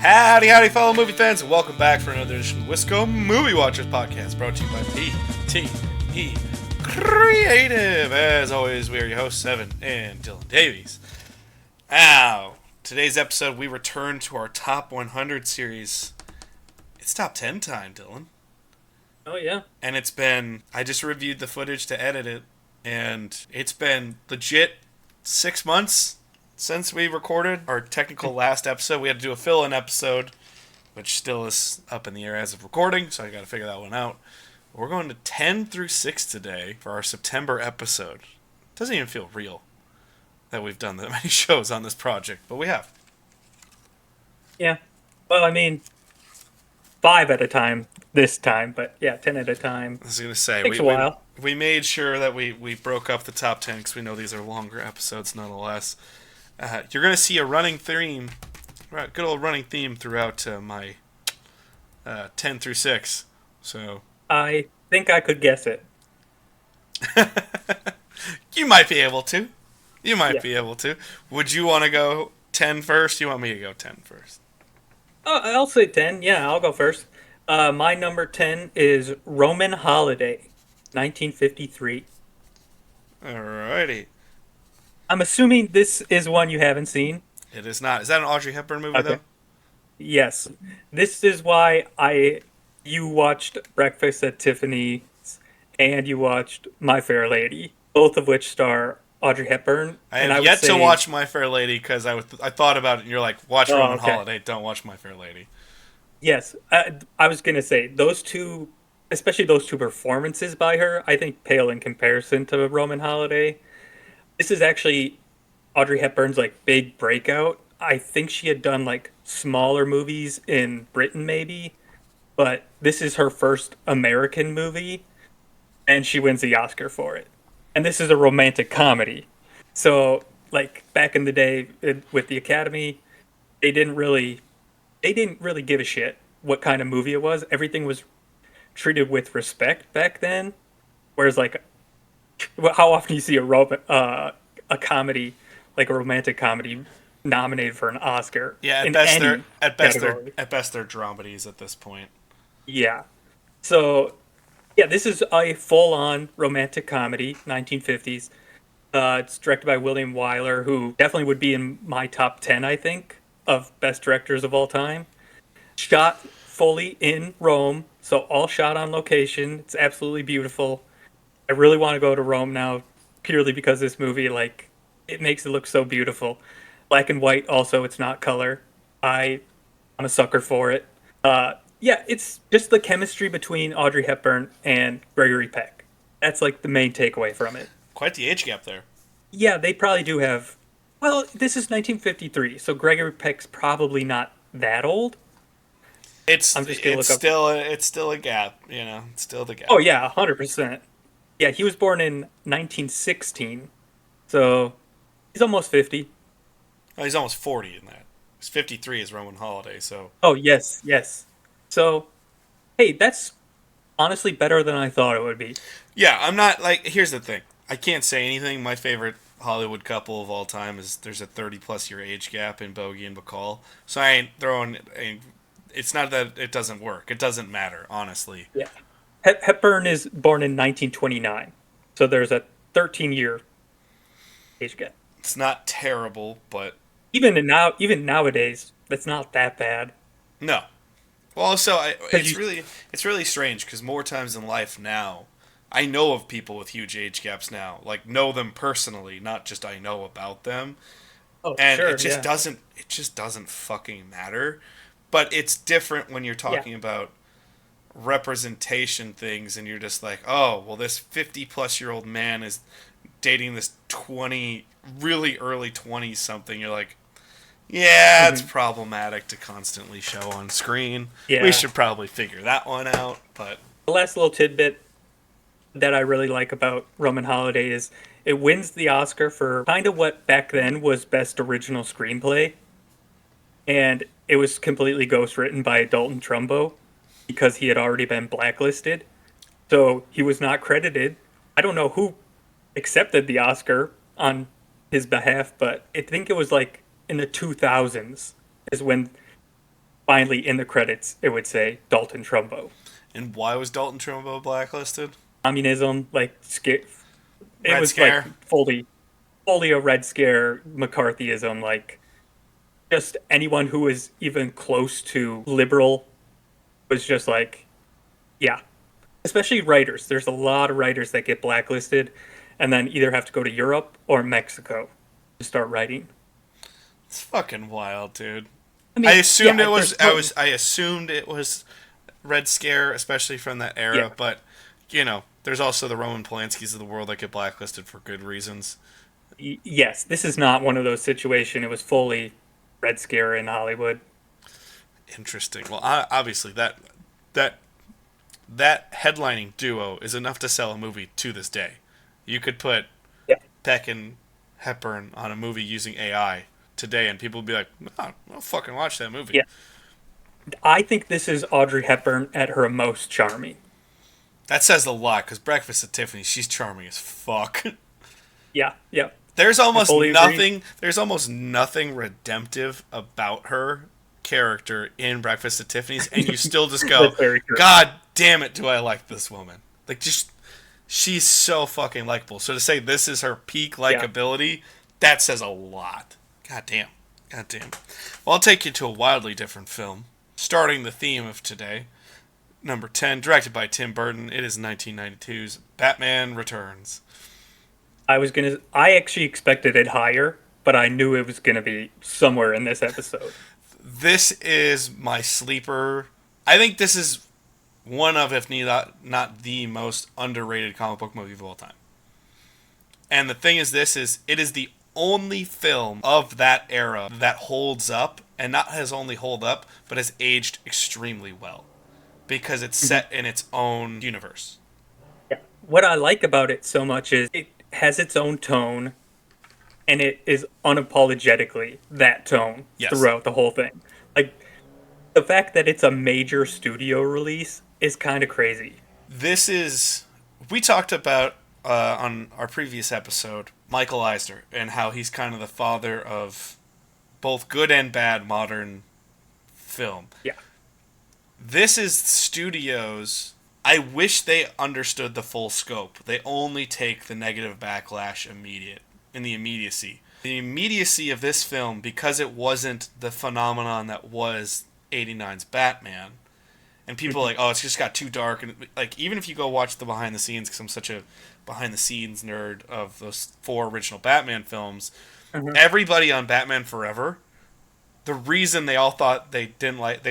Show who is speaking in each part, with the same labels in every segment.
Speaker 1: Howdy, howdy, fellow movie fans, and welcome back for another edition of Wisco Movie Watchers Podcast, brought to you by PTE Creative. As always, we are your hosts, Evan and Dylan Davies. Now, today's episode, we return to our Top 100 series. It's Top 10 time, Dylan.
Speaker 2: Oh, yeah.
Speaker 1: And it's been, I just reviewed the footage to edit it, and it's been legit 6 months since we recorded our technical last episode. We had to do a fill-in episode, which still is up in the air as of recording, so I got to figure that one out. We're going to 10 through 6 today for our September episode. It doesn't even feel real that we've done that many shows on this project, but we have.
Speaker 2: Yeah. Well, I mean, 5 at a time this time, but yeah, 10 at a time.
Speaker 1: I was going to say,
Speaker 2: Takes a while.
Speaker 1: We made sure that we broke up the top 10 because we know these are longer episodes nonetheless. You're going to see a running theme, good old running theme throughout my 10 through 6. So
Speaker 2: I think I could guess it.
Speaker 1: You might be able to. You might be able to. Would you want to go 10 first? You want me to go 10 first?
Speaker 2: I'll say 10. Yeah, I'll go first. My number 10 is Roman Holiday, 1953.
Speaker 1: Alrighty.
Speaker 2: I'm assuming this is one you haven't seen.
Speaker 1: It is not. Is that an Audrey Hepburn movie, though?
Speaker 2: Yes. This is why you watched Breakfast at Tiffany's and you watched My Fair Lady, both of which star Audrey Hepburn.
Speaker 1: I have yet to watch My Fair Lady because I thought about it and you're like, watch Roman Holiday, don't watch My Fair Lady.
Speaker 2: Yes. I was going to say, those two, especially those two performances by her, I think pale in comparison to Roman Holiday. This is actually Audrey Hepburn's like big breakout. I think she had done like smaller movies in Britain maybe, but this is her first American movie and she wins the Oscar for it. And this is a romantic comedy. So like back in the day with the Academy, they didn't really give a shit what kind of movie it was. Everything was treated with respect back then. Whereas like how often you see a comedy, like a romantic comedy, nominated for an Oscar?
Speaker 1: Yeah, at best they're dramedies at this point.
Speaker 2: Yeah, so yeah, this is a full-on romantic comedy, 1950s. It's directed by William Wyler, who definitely would be in my top 10, I think, of best directors of all time. Shot fully in Rome, so all shot on location. It's absolutely beautiful. I really want to go to Rome now, purely because this movie, like, it makes it look so beautiful. Black and white, also, it's not color. I'm a sucker for it. Yeah, it's just the chemistry between Audrey Hepburn and Gregory Peck. That's, like, the main takeaway from it.
Speaker 1: Quite the age gap there.
Speaker 2: Yeah, they probably do have... Well, this is 1953, so Gregory Peck's probably not that old.
Speaker 1: It's still a gap, you know. It's still the gap.
Speaker 2: Oh, yeah, 100%. Yeah, he was born in 1916, so he's almost 50.
Speaker 1: Oh, he's almost 40 in that. He's 53 is Roman Holiday, so...
Speaker 2: Oh, yes. So, hey, that's honestly better than I thought it would be.
Speaker 1: Yeah, I'm not, like, here's the thing. I can't say anything. My favorite Hollywood couple of all time is there's a 30-plus year age gap in Bogey and Bacall. So I ain't throwing... It's not that it doesn't work. It doesn't matter, honestly.
Speaker 2: Yeah. Hepburn is born in 1929, so there's a 13-year age gap.
Speaker 1: It's not terrible, but
Speaker 2: even nowadays, that's not that bad.
Speaker 1: No. Well, so it's really strange because more times in life now, I know of people with huge age gaps now, like know them personally, not just I know about them.
Speaker 2: Oh,
Speaker 1: and
Speaker 2: sure,
Speaker 1: it just doesn't fucking matter. But it's different when you're talking about representation things and you're just like, oh, well, this 50-plus-year-old man is dating this really early 20-something. You're like, yeah, it's problematic to constantly show on screen. Yeah. We should probably figure that one out. But
Speaker 2: the last little tidbit that I really like about Roman Holiday is it wins the Oscar for kind of what back then was Best Original Screenplay. And it was completely ghostwritten by Dalton Trumbo because he had already been blacklisted. So he was not credited. I don't know who accepted the Oscar on his behalf, but I think it was like in the 2000s is when finally in the credits it would say Dalton Trumbo.
Speaker 1: And why was Dalton Trumbo blacklisted?
Speaker 2: Communism, like it
Speaker 1: Red
Speaker 2: was like
Speaker 1: Scare.
Speaker 2: fully a Red Scare, McCarthyism, like just anyone who was even close to liberal was just like, yeah. Especially writers. There's a lot of writers that get blacklisted and then either have to go to Europe or Mexico to start writing.
Speaker 1: It's fucking wild, dude.
Speaker 2: I
Speaker 1: I
Speaker 2: mean,
Speaker 1: assumed
Speaker 2: yeah,
Speaker 1: it was. I assumed it was Red Scare, especially from that era.
Speaker 2: yeah,
Speaker 1: But you know, there's also the Roman Polanskis of the world that get blacklisted for good reasons.
Speaker 2: yes. This is not one of those situations. It was fully Red Scare in Hollywood.
Speaker 1: Interesting. Well, obviously that that headlining duo is enough to sell a movie to this day. You could put
Speaker 2: Yeah,
Speaker 1: Peck and Hepburn on a movie using AI today, and people would be like, "Oh, I'll fucking watch that movie."
Speaker 2: yeah. I think this is Audrey Hepburn at her most charming.
Speaker 1: That says a lot because Breakfast at Tiffany's, she's charming as fuck.
Speaker 2: Yeah, yeah.
Speaker 1: There's
Speaker 2: I
Speaker 1: almost
Speaker 2: fully agree.
Speaker 1: nothing. There's almost nothing redemptive about her character in Breakfast at Tiffany's, and you still just go,
Speaker 2: That's very true.
Speaker 1: "God damn it, do I like this woman?" Like, just she's so fucking likable. So to say this is her peak
Speaker 2: Yeah.
Speaker 1: likability, that says a lot. God damn. God damn. Well, I'll take you to a wildly different film, starting the theme of today. Number 10, directed by Tim Burton. It is 1992's Batman Returns.
Speaker 2: I actually expected it higher, but I knew it was gonna be somewhere in this episode.
Speaker 1: This is my sleeper. I think this is one of, if not the most underrated comic book movie of all time. And the thing is, it is the only film of that era that holds up, and not has only hold up, but has aged extremely well because it's set in its own universe.
Speaker 2: Yeah. What I like about it so much is it has its own tone, and it is unapologetically that tone
Speaker 1: Yes.
Speaker 2: throughout the whole thing. Like the fact that it's a major studio release is kind of crazy.
Speaker 1: This is we talked about on our previous episode Michael Eisner and how he's kind of the father of both good and bad modern film.
Speaker 2: Yeah.
Speaker 1: This is studios. I wish they understood the full scope. They only take the negative backlash in the immediacy. The immediacy of this film, because it wasn't the phenomenon that was '89's Batman, and people are like, oh, it's just got too dark. And like, even if you go watch the behind the scenes, because I'm such a behind the scenes nerd of those 4 original Batman films, everybody on Batman Forever, the reason they all thought they didn't like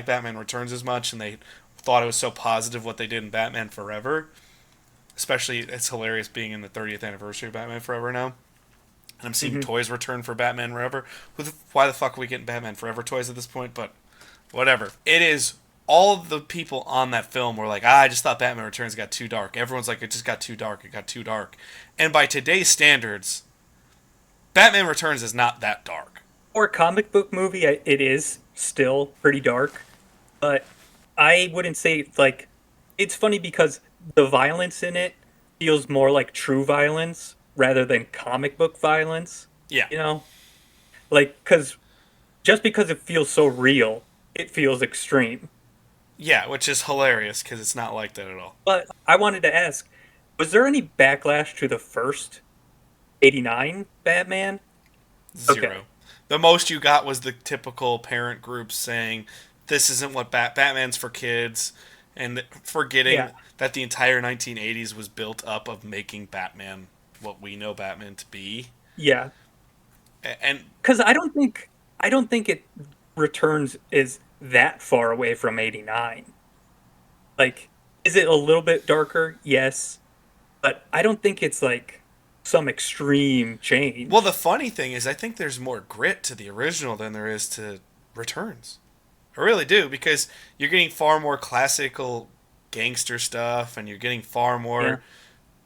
Speaker 1: Batman Returns as much, and they thought it was so positive what they did in Batman Forever, especially it's hilarious being in the 30th anniversary of Batman Forever now. And I'm seeing toys return for Batman Forever. Why the fuck are we getting Batman Forever toys at this point? But whatever. It is all of the people on that film were like, I just thought Batman Returns got too dark. Everyone's like, it just got too dark. It got too dark. And by today's standards, Batman Returns is not that dark.
Speaker 2: For a comic book movie, it is still pretty dark, but I wouldn't say like it's funny because the violence in it feels more like true violence rather than comic book violence.
Speaker 1: Yeah.
Speaker 2: You know, like just because it feels so real, it feels extreme.
Speaker 1: Yeah, which is hilarious because it's not like that at all.
Speaker 2: But I wanted to ask, was there any backlash to the first '89 Batman?
Speaker 1: Zero.
Speaker 2: Okay.
Speaker 1: The most you got was the typical parent groups saying, this isn't what Batman's for kids, and forgetting
Speaker 2: Yeah.
Speaker 1: that the entire 1980s was built up of making Batman what we know Batman to be.
Speaker 2: Yeah,
Speaker 1: And
Speaker 2: because I don't think it returns is that far away from '89. Like, is it a little bit darker? Yes, but I don't think it's like some extreme change.
Speaker 1: well, the funny thing is, I think there's more grit to the original than there is to Returns. I really do, because you're getting far more classical gangster stuff, and you're getting far more
Speaker 2: Yeah.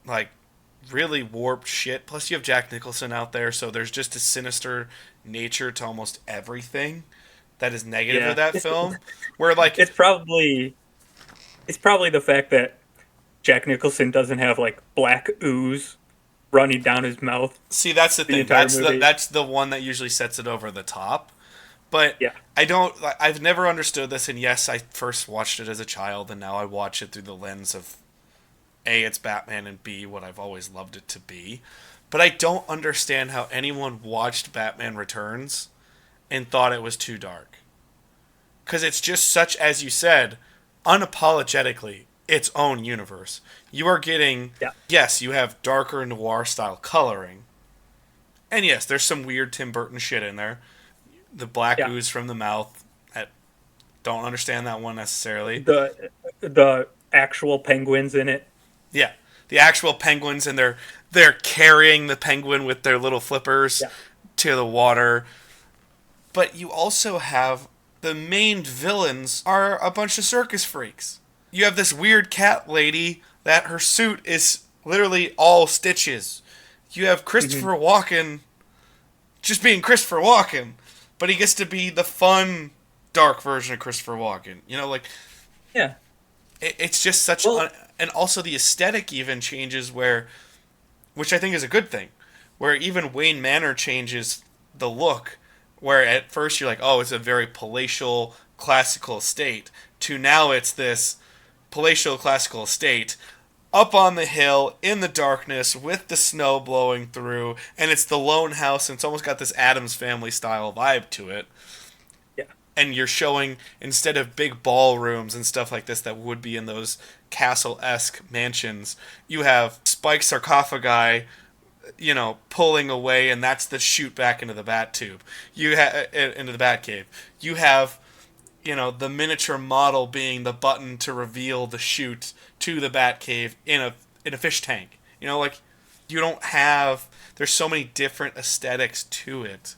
Speaker 1: like really warped shit. Plus, you have Jack Nicholson out there, so there's just a sinister nature to almost everything that is negative
Speaker 2: Yeah.
Speaker 1: of that film. Where like,
Speaker 2: It's probably the fact that Jack Nicholson doesn't have like black ooze running down his mouth.
Speaker 1: see, that's the thing.
Speaker 2: entire
Speaker 1: That's
Speaker 2: movie.
Speaker 1: that's the one that usually sets it over the top. But
Speaker 2: Yeah.
Speaker 1: I've never understood this, and yes, I first watched it as a child, and now I watch it through the lens of A, it's Batman, and B, what I've always loved it to be. But I don't understand how anyone watched Batman Returns and thought it was too dark. Because it's just such, as you said, unapologetically its own universe. You are getting,
Speaker 2: Yeah.
Speaker 1: yes, you have darker noir style coloring. And yes, there's some weird Tim Burton shit in there. The black
Speaker 2: Yeah.
Speaker 1: ooze from the mouth. I don't understand that one necessarily.
Speaker 2: The actual penguins in it.
Speaker 1: Yeah, the actual penguins, and they're carrying the penguin with their little flippers
Speaker 2: Yeah.
Speaker 1: to the water. But you also have the main villains are a bunch of circus freaks. You have this weird cat lady that her suit is literally all stitches. You have Christopher Walken just being Christopher Walken, but he gets to be the fun, dark version of Christopher Walken. You know, like
Speaker 2: Yeah.
Speaker 1: it's just such
Speaker 2: Well,
Speaker 1: and also the aesthetic even changes where, which I think is a good thing, where even Wayne Manor changes the look, where at first you're like, oh, it's a very palatial classical estate, to now it's this palatial classical estate up on the hill in the darkness with the snow blowing through, and it's the lone house, and it's almost got this Addams Family style vibe to it.
Speaker 2: yeah.
Speaker 1: And you're showing, instead of big ballrooms and stuff like this that would be in those castle-esque mansions, you have spike sarcophagi, you know, pulling away, and that's the chute back into the bat tube. You have into the bat cave. You have, you know, the miniature model being the button to reveal the chute to the bat cave in a fish tank. You know, like, you don't have. There's so many different aesthetics to it,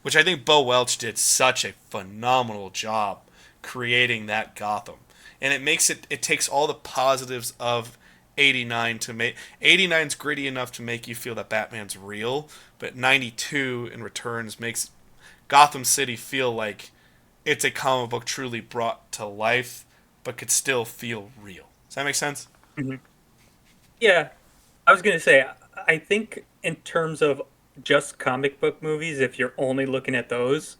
Speaker 1: which I think Bo Welch did such a phenomenal job creating that Gotham. And it takes all the positives of 89 to make 89's gritty enough to make you feel that Batman's real, but 92 in Returns makes Gotham City feel like it's a comic book truly brought to life, but could still feel real. Does that make sense?
Speaker 2: Mhm. Yeah. I was gonna say, I think in terms of just comic book movies, if you're only looking at those,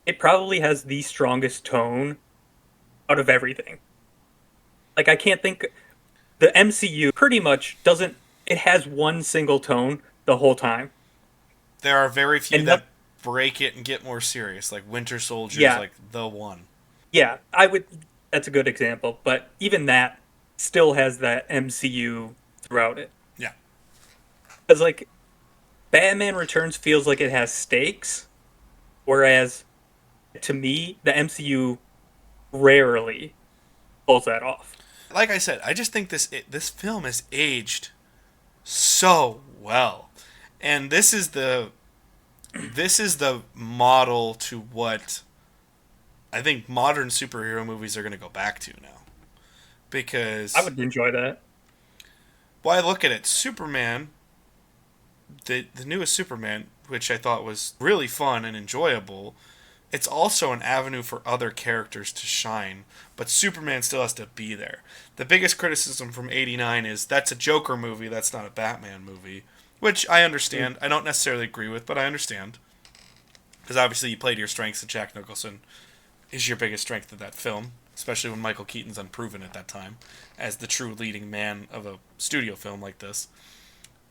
Speaker 2: it probably has the strongest tone out of everything. Like I can't think the MCU pretty much doesn't it has one single tone the whole time.
Speaker 1: There are very few
Speaker 2: And
Speaker 1: that break it and get more serious, like Winter Soldier's
Speaker 2: yeah,
Speaker 1: like the one.
Speaker 2: yeah, I would that's a good example, but even that still has that MCU throughout it.
Speaker 1: Yeah.
Speaker 2: Cuz like Batman Returns feels like it has stakes, whereas to me the MCU rarely pulls that off.
Speaker 1: Like I said, I just think this film has aged so well. And this is the model to what I think modern superhero movies are going to go back to now.
Speaker 2: I
Speaker 1: Because,
Speaker 2: would enjoy that.
Speaker 1: well, I look at it, Superman, the newest Superman, which I thought was really fun and enjoyable, it's also an avenue for other characters to shine, but Superman still has to be there. The biggest criticism from 89 is that's a Joker movie, that's not a Batman movie, which I understand. I don't necessarily agree with, but I understand. Because obviously you played your strengths, and Jack Nicholson is your biggest strength of that film, especially when Michael Keaton's unproven at that time as the true leading man of a studio film like this.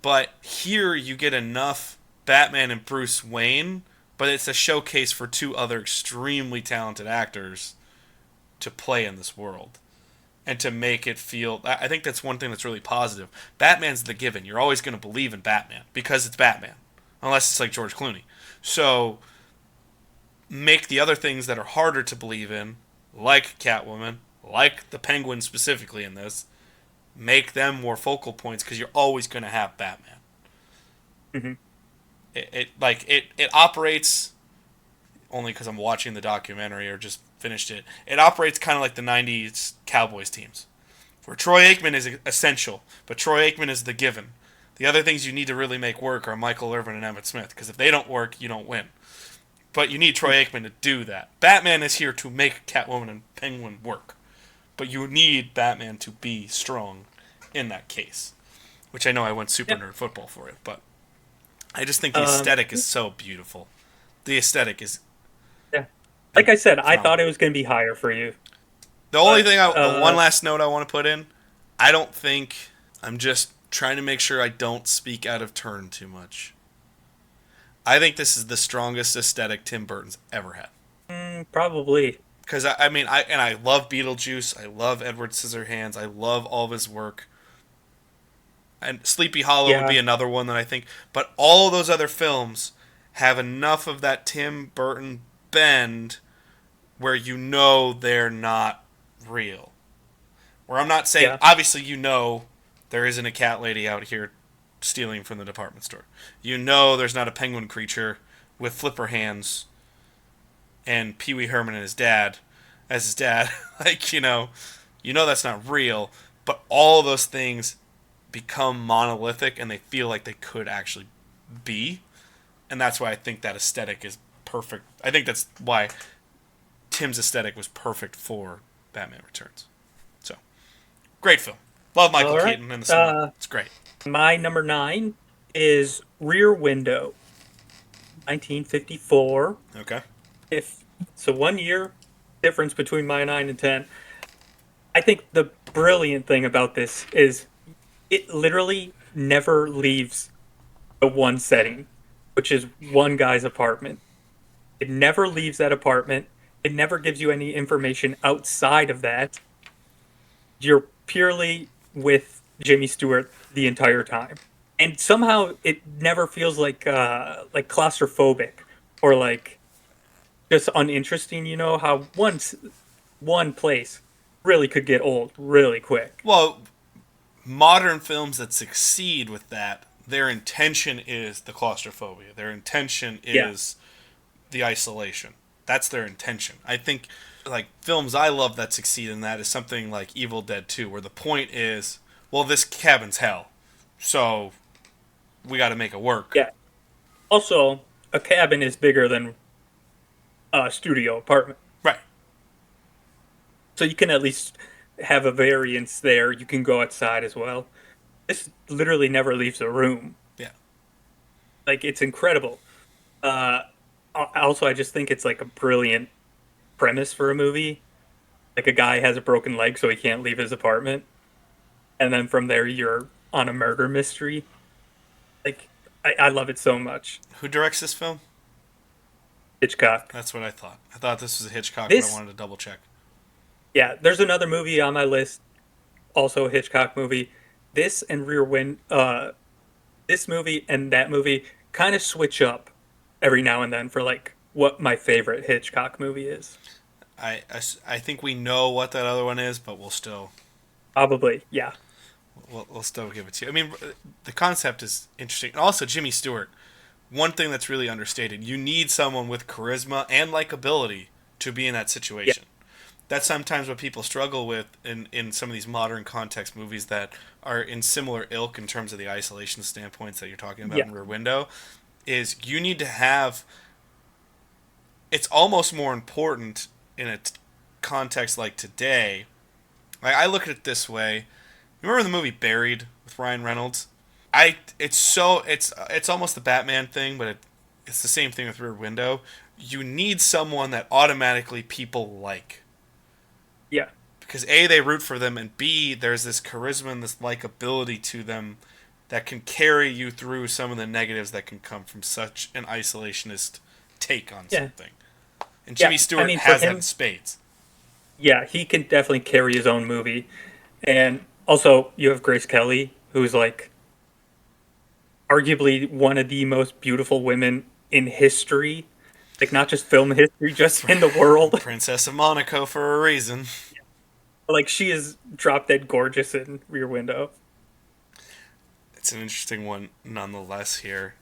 Speaker 1: But here you get enough Batman and Bruce Wayne, but it's a showcase for two other extremely talented actors to play in this world and to make it feel. I think that's one thing that's really positive. Batman's the given. You're always going to believe in Batman because it's Batman, unless it's like George Clooney. So make the other things that are harder to believe in, like Catwoman, like the Penguin specifically in this, make them more focal points because you're always going to have Batman.
Speaker 2: Hmm.
Speaker 1: It operates only because I'm watching the documentary or just finished it. It operates kind of like the '90s Cowboys teams, where Troy Aikman is essential, but Troy Aikman is the given. The other things you need to really make work are Michael Irvin and Emmitt Smith, because if they don't work, you don't win. But you need Troy Aikman to do that. Batman is here to make Catwoman and Penguin work, but you need Batman to be strong in that case. Which I know I went super
Speaker 2: Yeah.
Speaker 1: nerd football for it, but I just think the aesthetic is so beautiful. The aesthetic is
Speaker 2: Yeah. Like I said, I thought
Speaker 1: phenomenal.
Speaker 2: it was going to be higher for you.
Speaker 1: The only
Speaker 2: But
Speaker 1: thing, the one last note I want to put in, I don't think, I'm just trying to make sure I don't speak out of turn too much. I think this is the strongest aesthetic Tim Burton's ever had.
Speaker 2: probably.
Speaker 1: Because I mean, I love Beetlejuice, I love Edward Scissorhands, I love all of his work, and Sleepy Hollow would be
Speaker 2: Yeah,
Speaker 1: another one that I think. But all of those other films have enough of that Tim Burton bend where you know they're not real. Where I'm not saying,
Speaker 2: yeah,
Speaker 1: obviously, there isn't a cat lady out here stealing from the department store. You know there's not a penguin creature with flipper hands and Pee Wee Herman and his dad as his dad. Like, you know that's not real, but all of those things become monolithic and they feel like they could actually be. And that's why I think that aesthetic is perfect. I think that's why Tim's aesthetic was perfect for Batman Returns. So, great film. Love Michael
Speaker 2: all right.
Speaker 1: Keaton in this one. It's great.
Speaker 2: My number 9 is Rear Window, 1954.
Speaker 1: Okay.
Speaker 2: If so, 1 year difference between my 9 and 10. I think the brilliant thing about this is it literally never leaves the one setting, which is one guy's apartment. It never leaves that apartment. It never gives you any information outside of that. You're purely with Jimmy Stewart the entire time. And somehow it never feels like claustrophobic or like just uninteresting, how one place really could get old really quick.
Speaker 1: Well, modern films that succeed with that, their intention is the claustrophobia. Their intention
Speaker 2: Yeah.
Speaker 1: is the isolation. That's their intention. I think like films I love that succeed in that is something like Evil Dead 2 where the point is, well, this cabin's hell. So we got to make it work.
Speaker 2: Yeah. Also, a cabin is bigger than a studio apartment.
Speaker 1: Right.
Speaker 2: So you can at least have a variance there. You can go outside as well. This literally never leaves a room.
Speaker 1: Yeah.
Speaker 2: Like it's incredible. Uh, Also, I just think it's like a brilliant premise for a movie. Like a guy has a broken leg, so he can't leave his apartment, and then from there you're on a murder mystery. Like I love it so much.
Speaker 1: Who directs this film?
Speaker 2: Hitchcock.
Speaker 1: That's what I thought. I thought this was a Hitchcock, but I
Speaker 2: This,
Speaker 1: wanted to double check.
Speaker 2: yeah. There's another movie on my list, also a Hitchcock movie. This and Rear Wind. This movie and that movie kind of switch up every now and then for like what my favorite Hitchcock movie is.
Speaker 1: I think we know what that other one is, but
Speaker 2: Probably, yeah.
Speaker 1: we'll still give it to you. I mean, the concept is interesting. And also, Jimmy Stewart. One thing that's really understated: you need someone with charisma and likability to be in that
Speaker 2: Yeah,
Speaker 1: situation. That's sometimes what people struggle with in some of these modern context movies that are in similar ilk in terms of the isolation standpoints that you're talking about
Speaker 2: yeah,
Speaker 1: in Rear Window. Is you need to have. It's almost more important in a context like today. Like I look at it this way. You remember the movie Buried with Ryan Reynolds? It's almost the Batman thing, but it's the same thing with Rear Window. You need someone that automatically people like
Speaker 2: yeah,
Speaker 1: because A, they root for them, and B, there's this charisma and this likability to them that can carry you through some of the negatives that can come from such an isolationist take on
Speaker 2: yeah,
Speaker 1: something. And
Speaker 2: yeah.
Speaker 1: Jimmy
Speaker 2: I
Speaker 1: Stewart
Speaker 2: mean, for
Speaker 1: has that in
Speaker 2: him,
Speaker 1: spades.
Speaker 2: yeah, he can definitely carry his own movie. And also, you have Grace Kelly, who's like arguably one of the most beautiful women in history. Like, not just film history, just in the world.
Speaker 1: Princess of Monaco for a reason.
Speaker 2: Like, she is drop dead gorgeous in Rear Window.
Speaker 1: It's an interesting one nonetheless here.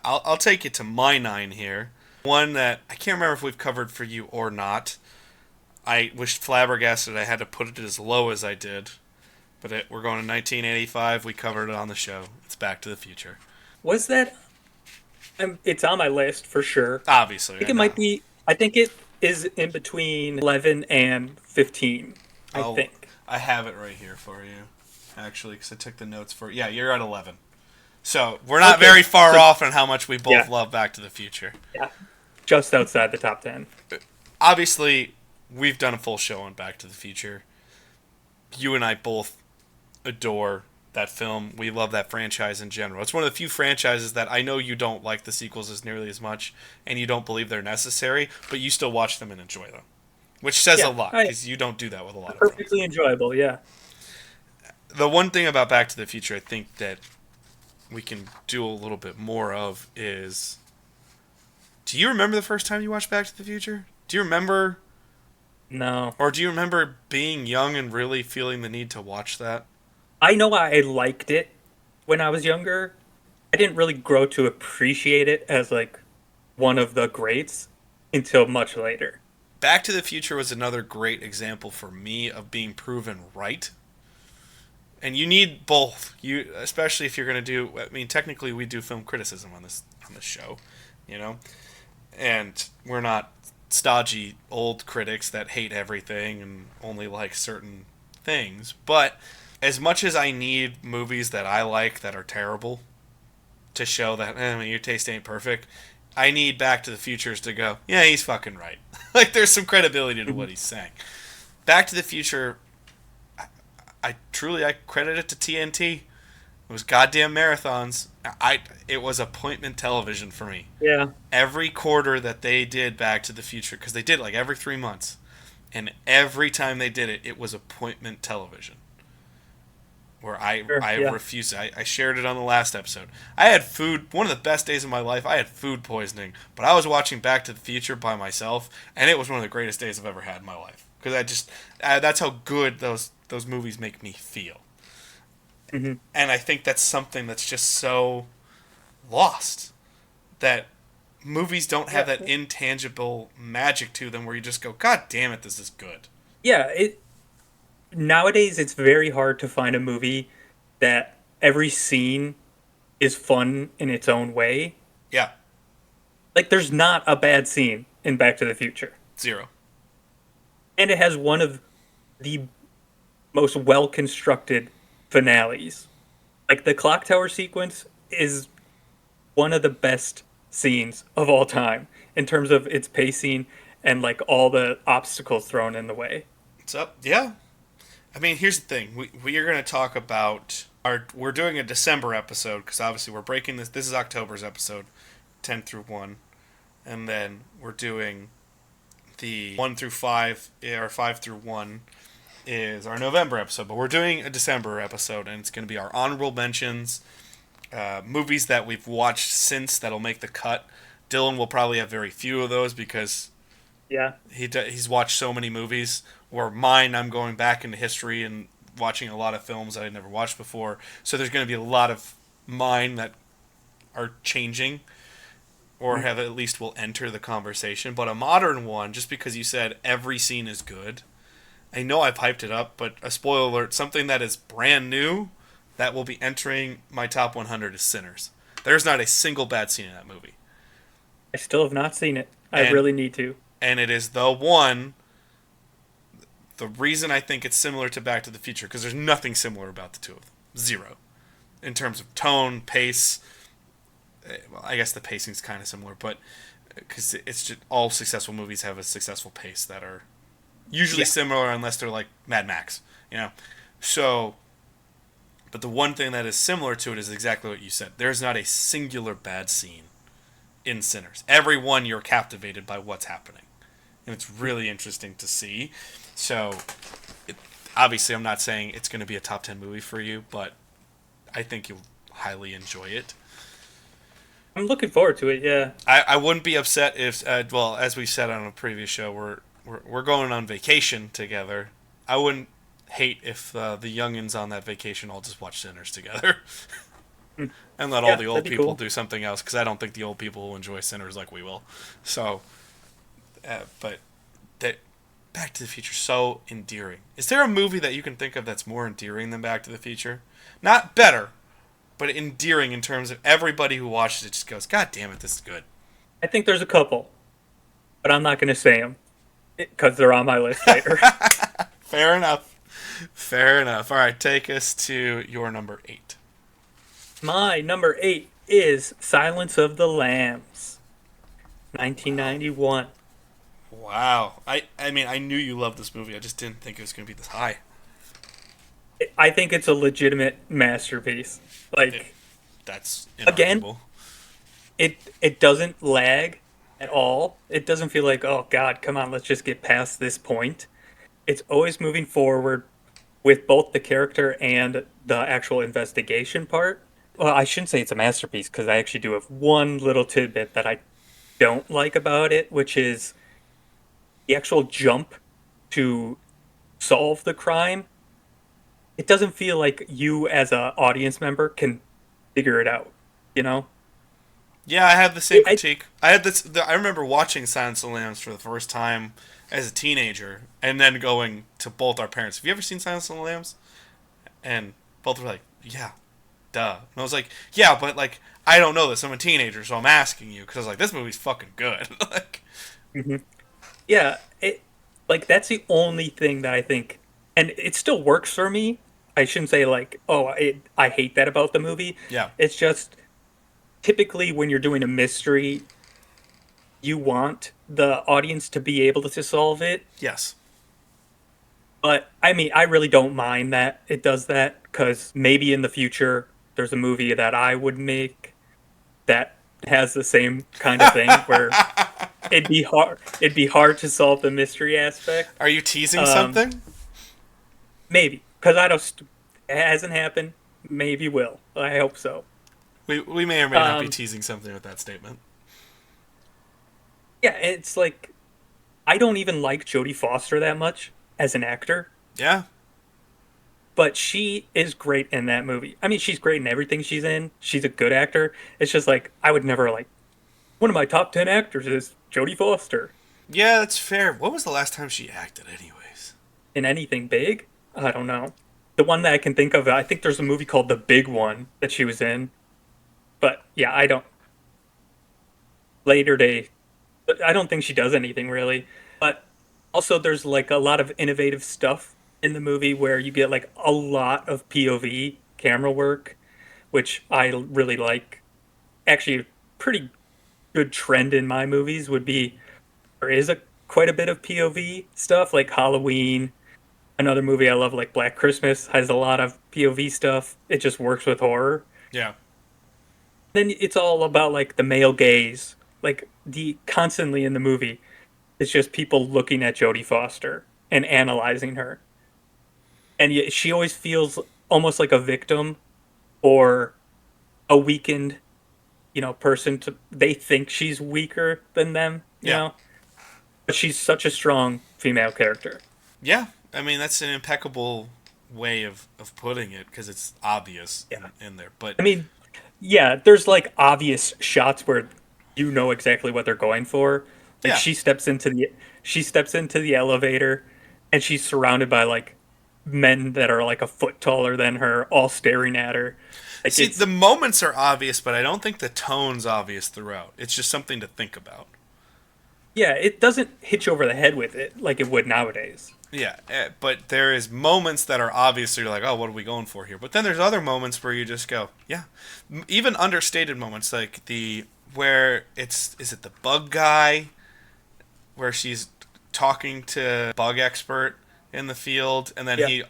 Speaker 1: I'll take it to my 9 here. One that I can't remember if we've covered for you or not. I wished flabbergasted I had to put it as low as I did. But we're going to 1985. We covered it on the show. It's Back to the Future.
Speaker 2: Was that? It's on my list for sure. I
Speaker 1: Obviously,
Speaker 2: think
Speaker 1: I
Speaker 2: it
Speaker 1: know.
Speaker 2: might be. I think it is in between 11 and 15. I
Speaker 1: Oh,
Speaker 2: think.
Speaker 1: I have it right here for you, actually, because I took the notes for. Yeah, you're at 11. So we're not
Speaker 2: Okay.
Speaker 1: very far
Speaker 2: So
Speaker 1: off on how much we both
Speaker 2: yeah,
Speaker 1: love Back to the Future.
Speaker 2: yeah, just outside the top 10.
Speaker 1: obviously, we've done a full show on Back to the Future. You and I both adore that film. We love that franchise in general. It's one of the few franchises that I know you don't like the sequels as nearly as much, and you don't believe they're necessary, but you still watch them and enjoy them. Which says a lot, because you don't do that with a lot of films.
Speaker 2: Perfectly enjoyable, yeah.
Speaker 1: The one thing about Back to the Future I think that we can do a little bit more of is... Do you remember the first time you watched Back to the Future? Do you remember...
Speaker 2: No.
Speaker 1: Or do you remember being young and really feeling the need to watch that?
Speaker 2: I know I liked it when I was younger. I didn't really grow to appreciate it as, like, one of the greats until much later.
Speaker 1: Back to the Future was another great example for me of being proven right. And you need both. You, especially if you're going to do... I mean, technically we do film criticism on this show, you know? And we're not stodgy old critics that hate everything and only like certain things. But as much as I need movies that I like that are terrible to show that your taste ain't perfect, I need Back to the Futures to go, yeah, he's fucking right. Like, there's some credibility to what he's saying. Back to the Future, I truly credit it to TNT. It was goddamn marathons. It was appointment television for me.
Speaker 2: Yeah.
Speaker 1: Every quarter that they did Back to the Future, because they did it like every 3 months, and every time they did it, it was appointment television. Where I refused it. I shared it on the last episode. I had food, one of the best days of my life, I had food poisoning, but I was watching Back to the Future by myself, and it was one of the greatest days I've ever had in my life. Because that's how good those movies make me feel.
Speaker 2: Mm-hmm.
Speaker 1: And I think that's something that's just so lost. That movies don't have that intangible magic to them where you just go, God damn it, this is good.
Speaker 2: Yeah, nowadays it's very hard to find a movie that every scene is fun in its own way.
Speaker 1: Yeah.
Speaker 2: Like, there's not a bad scene in Back to the Future.
Speaker 1: Zero.
Speaker 2: And it has one of the most well-constructed finales. Like, the clock tower sequence is one of the best scenes of all time in terms of its pacing and, like, all the obstacles thrown in the way.
Speaker 1: What's up? Yeah. I mean, here's the thing. We are going to talk about we're doing a December episode because obviously we're breaking this. This is October's episode, 10 through 1. And then we're doing the 1 through 5, or 5 through 1 is our November episode. But we're doing a December episode, and it's going to be our honorable mentions, movies that we've watched since that'll make the cut. Dylan will probably have very few of those because he's watched so many movies. Or mine, I'm going back into history and watching a lot of films that I'd never watched before. So there's going to be a lot of mine that are changing or have at least will enter the conversation. But a modern one, just because you said every scene is good, I know I've hyped it up, but a spoiler alert, something that is brand new that will be entering my top 100 is Sinners. There's not a single bad scene in that movie.
Speaker 2: I still have not seen it. I really need to.
Speaker 1: And it is the one... The reason I think it's similar to Back to the Future, because there's nothing similar about the two of them. Zero. In terms of tone, pace. Well, I guess the pacing's kind of similar, but because it's just all successful movies have a successful pace that are usually similar unless they're like Mad Max, you know? So, but the one thing that is similar to it is exactly what you said. There's not a singular bad scene in Sinners. Every one you're captivated by what's happening. And it's really interesting to see. So, obviously, I'm not saying it's going to be a top 10 movie for you, but I think you'll highly enjoy it.
Speaker 2: I'm looking forward to it, yeah.
Speaker 1: I wouldn't be upset if, well, as we said on a previous show, we're going on vacation together. I wouldn't hate if the youngins on that vacation all just watch Sinners together. And let all the old people do something else, because I don't think the old people will enjoy Sinners like we will. So, but Back to the Future is so endearing. Is there a movie that you can think of that's more endearing than Back to the Future? Not better, but endearing in terms of everybody who watches it just goes, God damn it, this is good.
Speaker 2: I think there's a couple, but I'm not going to say them because they're on my list later.
Speaker 1: Fair enough. Fair enough. All right, take us to your number 8.
Speaker 2: My number 8 is Silence of the Lambs, 1991.
Speaker 1: Wow. I mean, I knew you loved this movie. I just didn't think it was going to be this high.
Speaker 2: I think it's a legitimate masterpiece.
Speaker 1: It,
Speaker 2: Like
Speaker 1: that's
Speaker 2: again,
Speaker 1: inarguable.
Speaker 2: it doesn't lag at all. It doesn't feel like, oh God, come on, let's just get past this point. It's always moving forward with both the character and the actual investigation part. Well, I shouldn't say it's a masterpiece because I actually do have one little tidbit that I don't like about it, which is the actual jump to solve the crime. It doesn't feel like you as a audience member can figure it out, you know?
Speaker 1: Yeah, I had the same
Speaker 2: I
Speaker 1: critique. I had this. I remember watching Silence of the Lambs for the first time as a teenager, and then going to both our parents. Have you ever seen Silence of the Lambs? And both were like, "Yeah, duh." And I was like, "Yeah, but like, I don't know this. I'm a teenager, so I'm asking you because like this movie's fucking good." Like,
Speaker 2: Mhm. Yeah, like that's the only thing that I think, and it still works for me. I shouldn't say like, oh, I hate that about the movie.
Speaker 1: yeah,
Speaker 2: It's just typically when you're doing a mystery, you want the audience to be able to solve it.
Speaker 1: yes,
Speaker 2: But I mean, I really don't mind that it does that because maybe in the future there's a movie that I would make that has the same kind of thing where it'd be hard to solve the mystery aspect.
Speaker 1: Are you teasing
Speaker 2: Um,
Speaker 1: something?
Speaker 2: Maybe because I don't. It hasn't happened. Maybe will. I hope so.
Speaker 1: We may or may not be
Speaker 2: Um,
Speaker 1: teasing something with that statement.
Speaker 2: yeah, it's like I don't even like Jodie Foster that much as an actor,
Speaker 1: Yeah,
Speaker 2: but she is great in that movie. I mean, she's great in everything she's in. She's a good actor. It's just like I would never like one of my top 10 actors is Jodie Foster
Speaker 1: yeah, that's fair. What was the last time she acted, anyways?
Speaker 2: in anything big. I don't know. The one that I can think of, I think there's a movie called The Big One that she was in. But yeah, I don't. Later day, but I don't think she does anything really. But also, there's like a lot of innovative stuff in the movie where you get like a lot of POV camera work, which I really like. Actually, a pretty good trend in my movies would be there is a quite a bit of POV stuff, like Halloween. Another movie I love, like Black Christmas, has a lot of POV stuff. It just works with horror.
Speaker 1: Yeah,
Speaker 2: Then it's all about like the male gaze, like the constantly in the movie. It's just people looking at Jodie Foster and analyzing her, and yet she always feels almost like a victim or a weakened, person. To they think she's weaker than them,
Speaker 1: yeah,
Speaker 2: but she's such a strong female character.
Speaker 1: yeah. I mean, that's an impeccable way of putting it because it's obvious
Speaker 2: Yeah,
Speaker 1: in there. But
Speaker 2: I mean, yeah, there's like obvious shots where you know exactly what they're going for. Like
Speaker 1: yeah,
Speaker 2: she steps into the elevator and she's surrounded by like men that are like a foot taller than her, all staring at her. Like
Speaker 1: see, the moments are obvious, but I don't think the tone's obvious throughout. It's just something to think about.
Speaker 2: yeah, it doesn't hit you over the head with it like it would nowadays.
Speaker 1: Yeah, but there is moments that are obvious. So you're like, oh, what are we going for here? But then there's other moments where you just go, yeah. Even understated moments like the where it's is it the bug guy where she's talking to bug expert in the field, and then
Speaker 2: Yeah,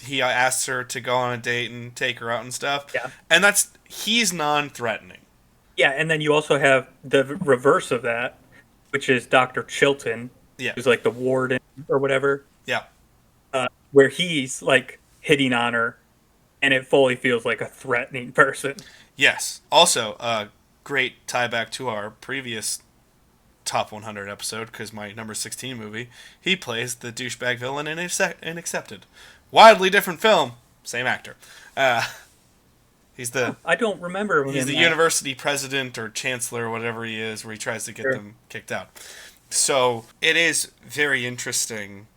Speaker 1: he asks her to go on a date and take her out and stuff,
Speaker 2: yeah,
Speaker 1: and he's non-threatening.
Speaker 2: yeah. And then you also have the reverse of that, which is Dr. Chilton,
Speaker 1: Yeah,
Speaker 2: who's like the warden or whatever,
Speaker 1: yeah,
Speaker 2: where he's like hitting on her, and it fully feels like a threatening person.
Speaker 1: yes. Also, great tie back to our previous top 100 episode because my number 16 movie, he plays the douchebag villain in Accepted. Widely different film, same actor. Uh, he's the
Speaker 2: I don't remember him
Speaker 1: he's
Speaker 2: in
Speaker 1: the
Speaker 2: that.
Speaker 1: university president or chancellor or whatever he is, where he tries to get
Speaker 2: Sure.
Speaker 1: them kicked out. So it is very interesting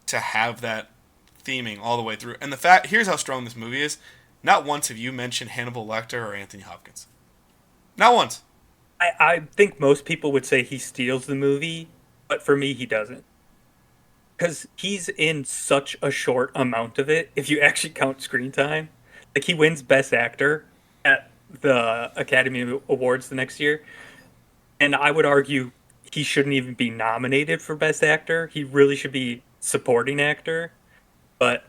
Speaker 1: to have that theming all the way through. And the fact here's how strong this movie is: not once have you mentioned Hannibal Lecter or Anthony Hopkins. Not once.
Speaker 2: I think most people would say he steals the movie, but for me, he doesn't. Because he's in such a short amount of it, if you actually count screen time. Like, he wins Best Actor at the Academy Awards the next year. And I would argue he shouldn't even be nominated for Best Actor. He really should be supporting actor. But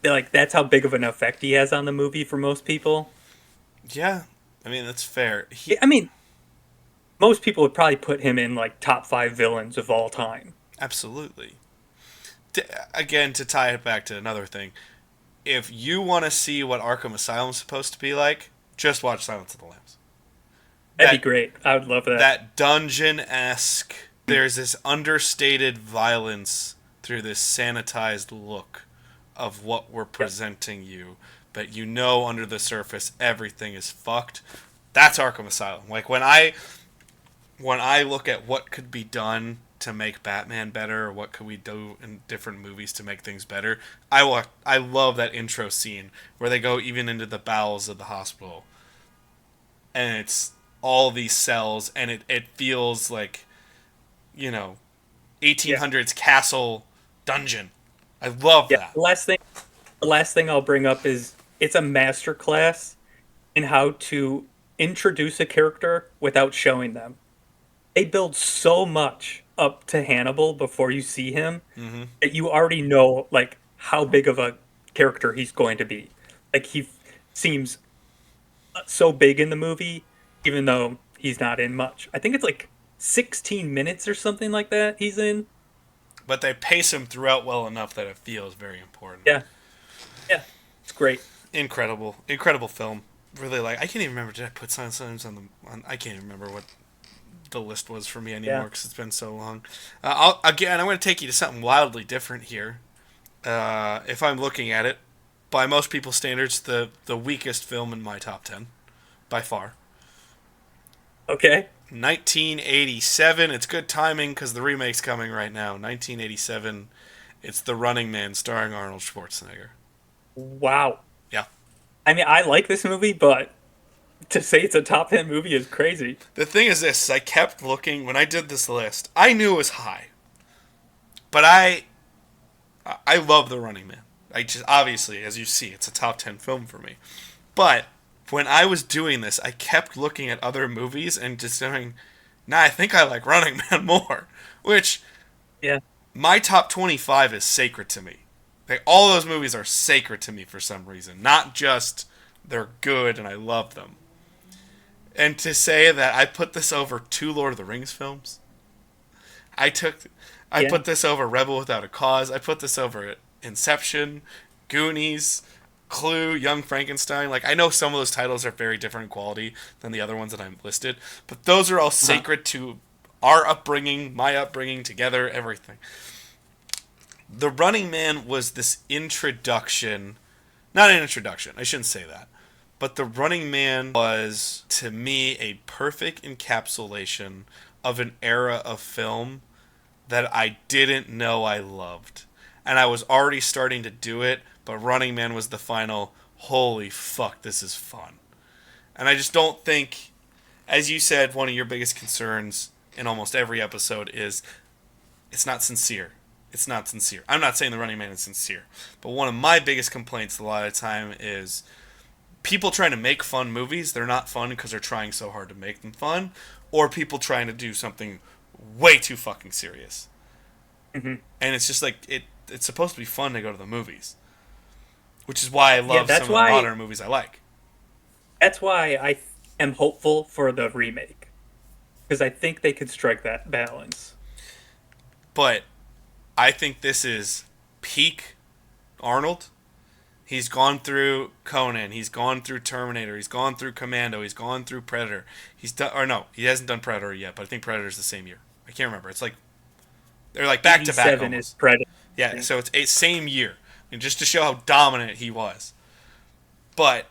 Speaker 2: like that's how big of an effect he has on the movie for most people.
Speaker 1: Yeah, I mean that's fair.
Speaker 2: I mean, most people would probably put him in like top 5 villains of all time.
Speaker 1: Absolutely. Again, to tie it back to another thing, if you want to see what Arkham Asylum's supposed to be like, just watch Silence of the Lambs.
Speaker 2: That'd be great. I would love that.
Speaker 1: That dungeon-esque, there's this understated violence through this sanitized look of what we're presenting you, but you know under the surface everything is fucked. That's Arkham Asylum. Like when I look at what could be done to make Batman better, or what could we do in different movies to make things better, I love that intro scene where they go even into the bowels of the hospital, and it's all these cells, and it feels like, 1800s castle dungeon. I love that.
Speaker 2: The last thing I'll bring up is it's a masterclass in how to introduce a character without showing them. They build so much up to Hannibal before you see him that you already know like how big of a character he's going to be. Like he seems so big in the movie, even though he's not in much. I think it's like 16 minutes or something like that he's in.
Speaker 1: But they pace him throughout well enough that it feels very important.
Speaker 2: Yeah. Yeah. It's great.
Speaker 1: Incredible film. Really, like, I can't even remember. Did I put Silence of the Lambs on? I can't even remember what the list was for me anymore because it's been so long. I'm going to take you to something wildly different here. If I'm looking at it, by most people's standards, the weakest film in my top 10, by far.
Speaker 2: Okay.
Speaker 1: 1987. It's good timing because the remake's coming right now. 1987. It's The Running Man starring Arnold Schwarzenegger.
Speaker 2: Wow.
Speaker 1: Yeah.
Speaker 2: I mean, I like this movie, but to say it's a top 10 movie is crazy.
Speaker 1: The thing is this, I kept looking, when I did this list, I knew it was high. But I love The Running Man. I just, obviously, as you see, it's a top 10 film for me. But when I was doing this, I kept looking at other movies and just saying, I think I like Running Man more. Which,
Speaker 2: yeah,
Speaker 1: my top 25 is sacred to me. Like, all those movies are sacred to me for some reason. Not just they're good and I love them. And to say that I put this over 2 Lord of the Rings films, I put this over Rebel Without a Cause, I put this over Inception, Goonies, Clue, Young Frankenstein. Like, I know some of those titles are very different in quality than the other ones that I've listed, but those are all sacred to our upbringing, my upbringing, together, everything. The Running Man was this introduction, not an introduction, I shouldn't say that, but The Running Man was, to me, a perfect encapsulation of an era of film that I didn't know I loved. And I was already starting to do it, but Running Man was the final, holy fuck, this is fun. And I just don't think, as you said, one of your biggest concerns in almost every episode is it's not sincere. It's not sincere. I'm not saying The Running Man is sincere, but one of my biggest complaints a lot of the time is people trying to make fun movies. They're not fun because they're trying so hard to make them fun, or people trying to do something way too fucking serious. And it's just like, it's supposed to be fun to go to the movies, which is why I love some of the modern movies I like.
Speaker 2: That's why I am hopeful for the remake, because I think they could strike that balance.
Speaker 1: But I think this is peak Arnold. He's gone through Conan. He's gone through Terminator. He's gone through Commando. He's gone through Predator. He's done, or no, he hasn't done Predator yet. But I think Predator's the same year. I can't remember. It's like they're like back to back.
Speaker 2: 87 is Predator.
Speaker 1: Yeah, so it's a same year, and just to show how dominant he was. But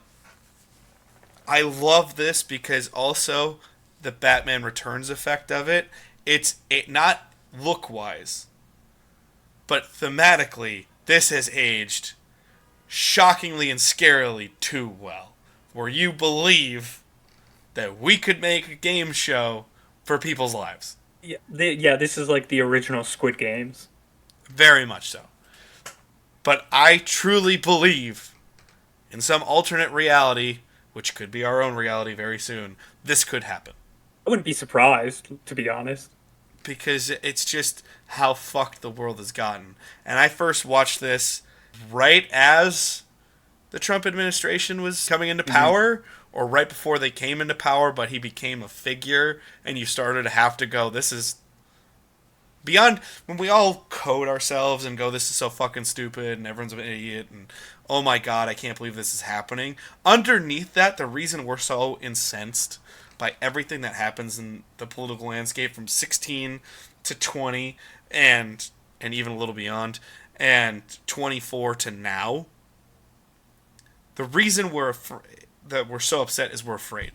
Speaker 1: I love this because also the Batman Returns effect of it. It's not look wise, but thematically, this has aged shockingly and scarily too well. Where you believe that we could make a game show for people's lives.
Speaker 2: Yeah, this is like the original Squid Games.
Speaker 1: Very much so. But I truly believe in some alternate reality, which could be our own reality very soon, this could happen.
Speaker 2: I wouldn't be surprised, to be honest.
Speaker 1: because it's just how fucked the world has gotten. And I first watched this right as the Trump administration was coming into
Speaker 2: Hmm.
Speaker 1: power, or right before they came into power, but he became a figure, and you started to have to go, this is beyond when we all code ourselves and go, this is so fucking stupid, and everyone's an idiot, and oh my god, I can't believe this is happening. Underneath that, the reason we're so incensed by everything that happens in the political landscape from 16 to 20 and even a little beyond and 24 to now, the reason that we're so upset is we're afraid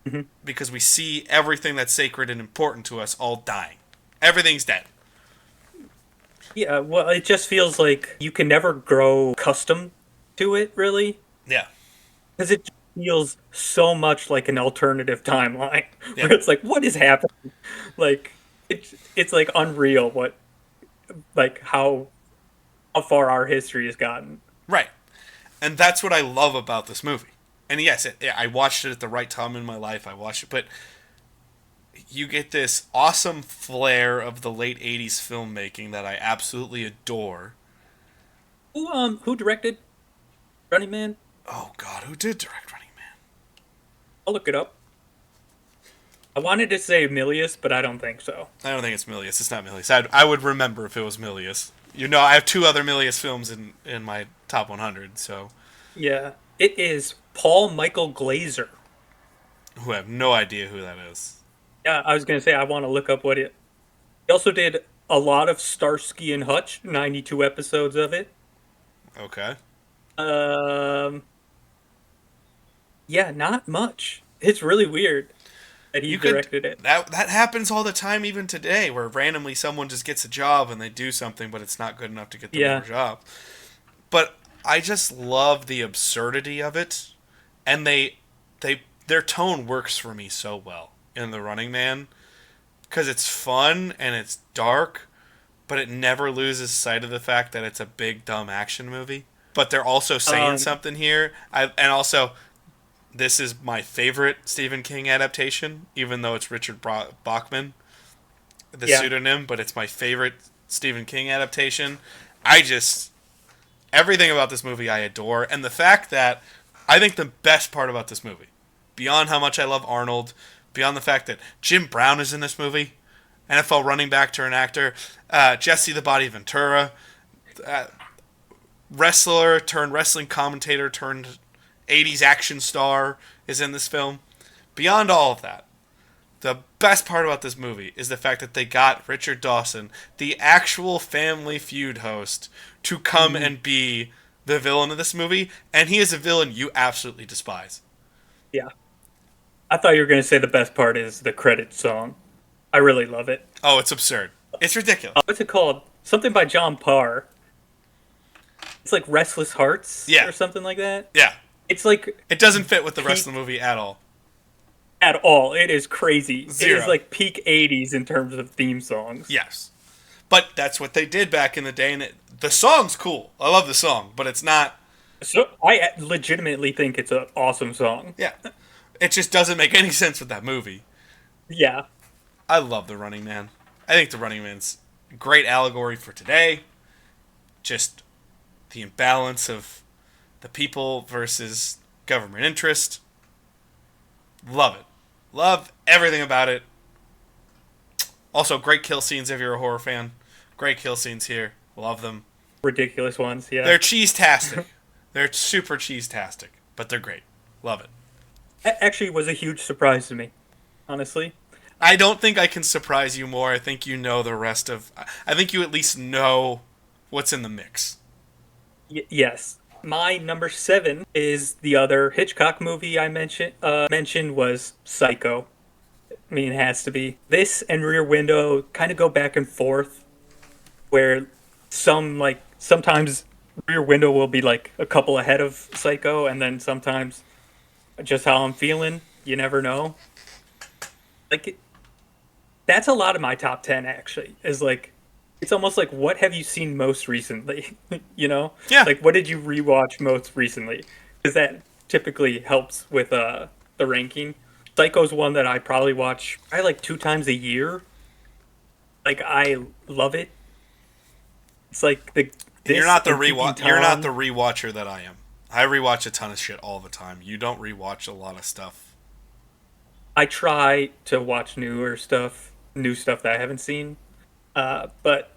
Speaker 2: Hmm.
Speaker 1: because we see everything that's sacred and important to us all dying. Everything's dead.
Speaker 2: Yeah, well, it just feels like you can never grow accustomed to it, really,
Speaker 1: Yeah.
Speaker 2: because it feels so much like an alternative timeline,
Speaker 1: Yeah.
Speaker 2: where it's like, what is happening? Like, it's like unreal what, like how far our history has gotten.
Speaker 1: Right. And that's what I love about this movie. And yes, I watched it at the right time in my life. I watched it, but you get this awesome flair of the late 80s filmmaking that I absolutely adore.
Speaker 2: Who directed Running Man?
Speaker 1: Oh god, who did direct Running Man?
Speaker 2: I'll look it up. I wanted to say Milius, but I don't think so.
Speaker 1: I don't think it's Milius. It's not Milius. I would remember if it was Milius. You know, I have two other Milius films in my top 100, so
Speaker 2: Yeah, it is Paul Michael Glazer.
Speaker 1: who have no idea who that is.
Speaker 2: Yeah, I was gonna say I want to look up what it. He also did a lot of Starsky and Hutch, 92 episodes of it.
Speaker 1: Okay.
Speaker 2: Um, yeah, not much. It's really weird that he
Speaker 1: You could
Speaker 2: directed it.
Speaker 1: that happens all the time even today where randomly someone just gets a job and they do something but it's not good enough to get them more
Speaker 2: Yeah.
Speaker 1: job. But I just love the absurdity of it and their tone works for me so well in The Running Man cuz it's fun and it's dark but it never loses sight of the fact that it's a big dumb action movie. But they're also saying
Speaker 2: Um,
Speaker 1: something here. And also this is my favorite Stephen King adaptation, even though it's Richard Bachman, the
Speaker 2: yeah.
Speaker 1: pseudonym, but it's my favorite Stephen King adaptation. I just everything about this movie I adore, and the fact that I think the best part about this movie, beyond how much I love Arnold, beyond the fact that Jim Brown is in this movie, NFL running back turned actor, Jesse the Body Ventura, uh, wrestler turned wrestling commentator turned 80s action star is in this film. Beyond all of that, the best part about this movie is the fact that they got Richard Dawson, the actual Family Feud host, to come
Speaker 2: Mhm.
Speaker 1: and be the villain of this movie, and he is a villain you absolutely despise.
Speaker 2: Yeah. I thought you were gonna say the best part is the credit song. I really love it.
Speaker 1: Oh, it's absurd. It's ridiculous.
Speaker 2: What's it called? Something by John Parr. It's like Restless Hearts
Speaker 1: Yeah.
Speaker 2: or something like that.
Speaker 1: Yeah.
Speaker 2: It's like
Speaker 1: It doesn't fit with the rest
Speaker 2: peak
Speaker 1: of the movie at all.
Speaker 2: at all. It is crazy. It is
Speaker 1: Zero.
Speaker 2: like peak 80s in terms of theme songs.
Speaker 1: Yes. But that's what they did back in the day, and the song's cool. I love the song, but it's not.
Speaker 2: So I legitimately think it's an awesome song.
Speaker 1: Yeah. It just doesn't make any sense with that movie.
Speaker 2: Yeah.
Speaker 1: I love The Running Man. I think The Running Man's a great allegory for today. Just the imbalance of the people versus government interest. Love it. Love everything about it. Also, great kill scenes if you're a horror fan. Great kill scenes here. Love them.
Speaker 2: Ridiculous ones. Yeah.
Speaker 1: They're cheese-tastic. They're super cheese-tastic, but they're great. Love it.
Speaker 2: That actually was a huge surprise to me, honestly.
Speaker 1: I don't think I can surprise you more. I think you know the rest of. I think you at least know what's in the mix.
Speaker 2: Yes. My number 7 is the other Hitchcock movie I mentioned was Psycho. I mean, it has to be. This and Rear Window kind of go back and forth, where sometimes Rear Window will be like a couple ahead of Psycho, and then sometimes just how I'm feeling. You never know. Like that's a lot of my top 10 actually. Is like it's almost like what have you seen most recently? You know?
Speaker 1: Yeah.
Speaker 2: Like what did you rewatch most recently? Because that typically helps with the ranking. Psycho's one that I probably watch probably like 2 times a year. Like I love it. It's like the
Speaker 1: And
Speaker 2: this and Peeping
Speaker 1: you're not the
Speaker 2: Tom.
Speaker 1: rewatcher that I am. I rewatch a ton of shit all the time. You don't rewatch a lot of stuff.
Speaker 2: I try to watch new stuff that I haven't seen. But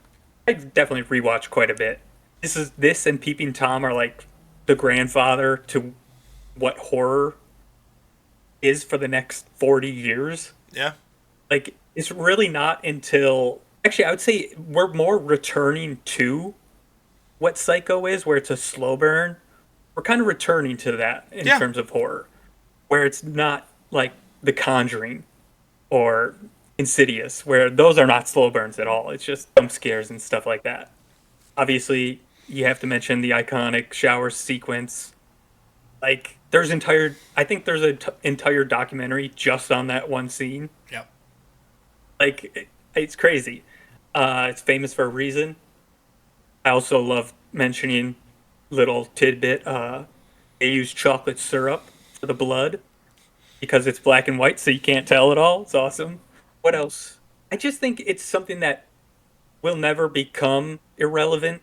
Speaker 2: I definitely rewatch quite a bit. This and Peeping Tom are like the grandfather to what horror is for the next 40 years.
Speaker 1: Yeah.
Speaker 2: Like it's really not until actually I would say we're more returning to what Psycho is, where it's a slow burn. We're kind of returning to that in
Speaker 1: Yeah.
Speaker 2: terms of horror, where it's not like The Conjuring or Insidious, where those are not slow burns at all. It's just jump scares and stuff like that. Obviously, you have to mention the iconic shower sequence. Like, I think there's an entire documentary just on that one scene.
Speaker 1: Yep.
Speaker 2: Like, it's crazy. It's famous for a reason. I also love mentioning little tidbit. They use chocolate syrup for the blood because it's black and white, so you can't tell at all. It's awesome. What else? I just think it's something that will never become irrelevant.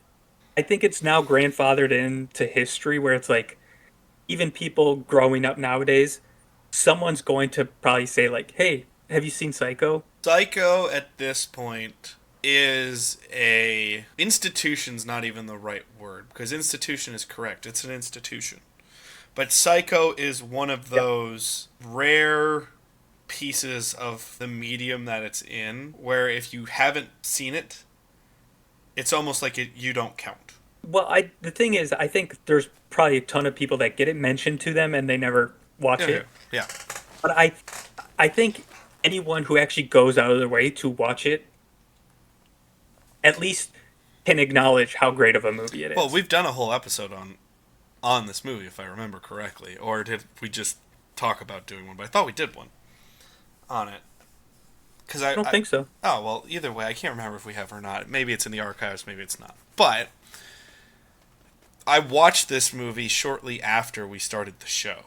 Speaker 2: I think it's now grandfathered into history where it's like even people growing up nowadays, someone's going to probably say like, "Hey, have you seen Psycho?"
Speaker 1: Psycho at this point is a institution's not even the right word because institution is correct. It's an institution. But Psycho is one of
Speaker 2: Yep.
Speaker 1: those rare pieces of the medium that it's in where if you haven't seen it, it's almost like you don't count.
Speaker 2: Well, I the thing is, I think there's probably a ton of people that get it mentioned to them and they never watch
Speaker 1: Yeah, yeah,
Speaker 2: it.
Speaker 1: yeah.
Speaker 2: But I think anyone who actually goes out of their way to watch it at least can acknowledge how great of a movie it
Speaker 1: Well,
Speaker 2: is.
Speaker 1: we've done a whole episode on this movie, if I remember correctly, or did we just talk about doing one? But I thought we did one on it. Because
Speaker 2: I don't think so.
Speaker 1: oh well, either way, I can't remember if we have or not. Maybe it's in the archives, maybe it's not. But I watched this movie shortly after we started the show,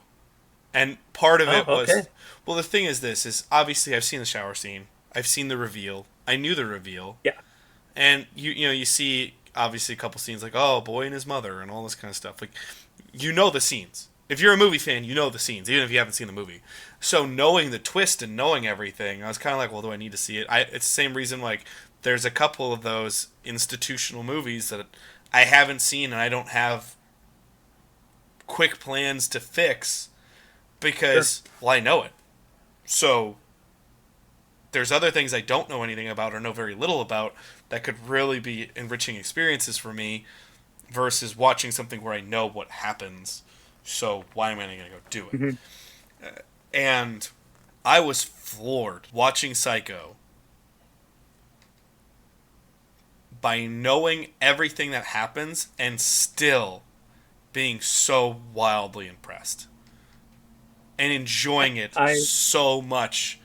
Speaker 1: and part of
Speaker 2: Oh,
Speaker 1: it was
Speaker 2: okay.
Speaker 1: well. The thing is, this is obviously I've seen the shower scene, I've seen the reveal, I knew the reveal,
Speaker 2: Yeah.
Speaker 1: and you see obviously a couple scenes like oh boy and his mother and all this kind of stuff. Like you know the scenes. If you're a movie fan, you know the scenes, even if you haven't seen the movie. So knowing the twist and knowing everything, I was kind of like, well, do I need to see it? It's the same reason like there's a couple of those institutional movies that I haven't seen and I don't have quick plans to fix
Speaker 2: Sure.
Speaker 1: because well I know it. So there's other things I don't know anything about or know very little about that could really be enriching experiences for me versus watching something where I know what happens. So why am I going to go do it?
Speaker 2: Hmm.
Speaker 1: And I was floored watching Psycho by knowing everything that happens and still being so wildly impressed and enjoying it
Speaker 2: I
Speaker 1: so much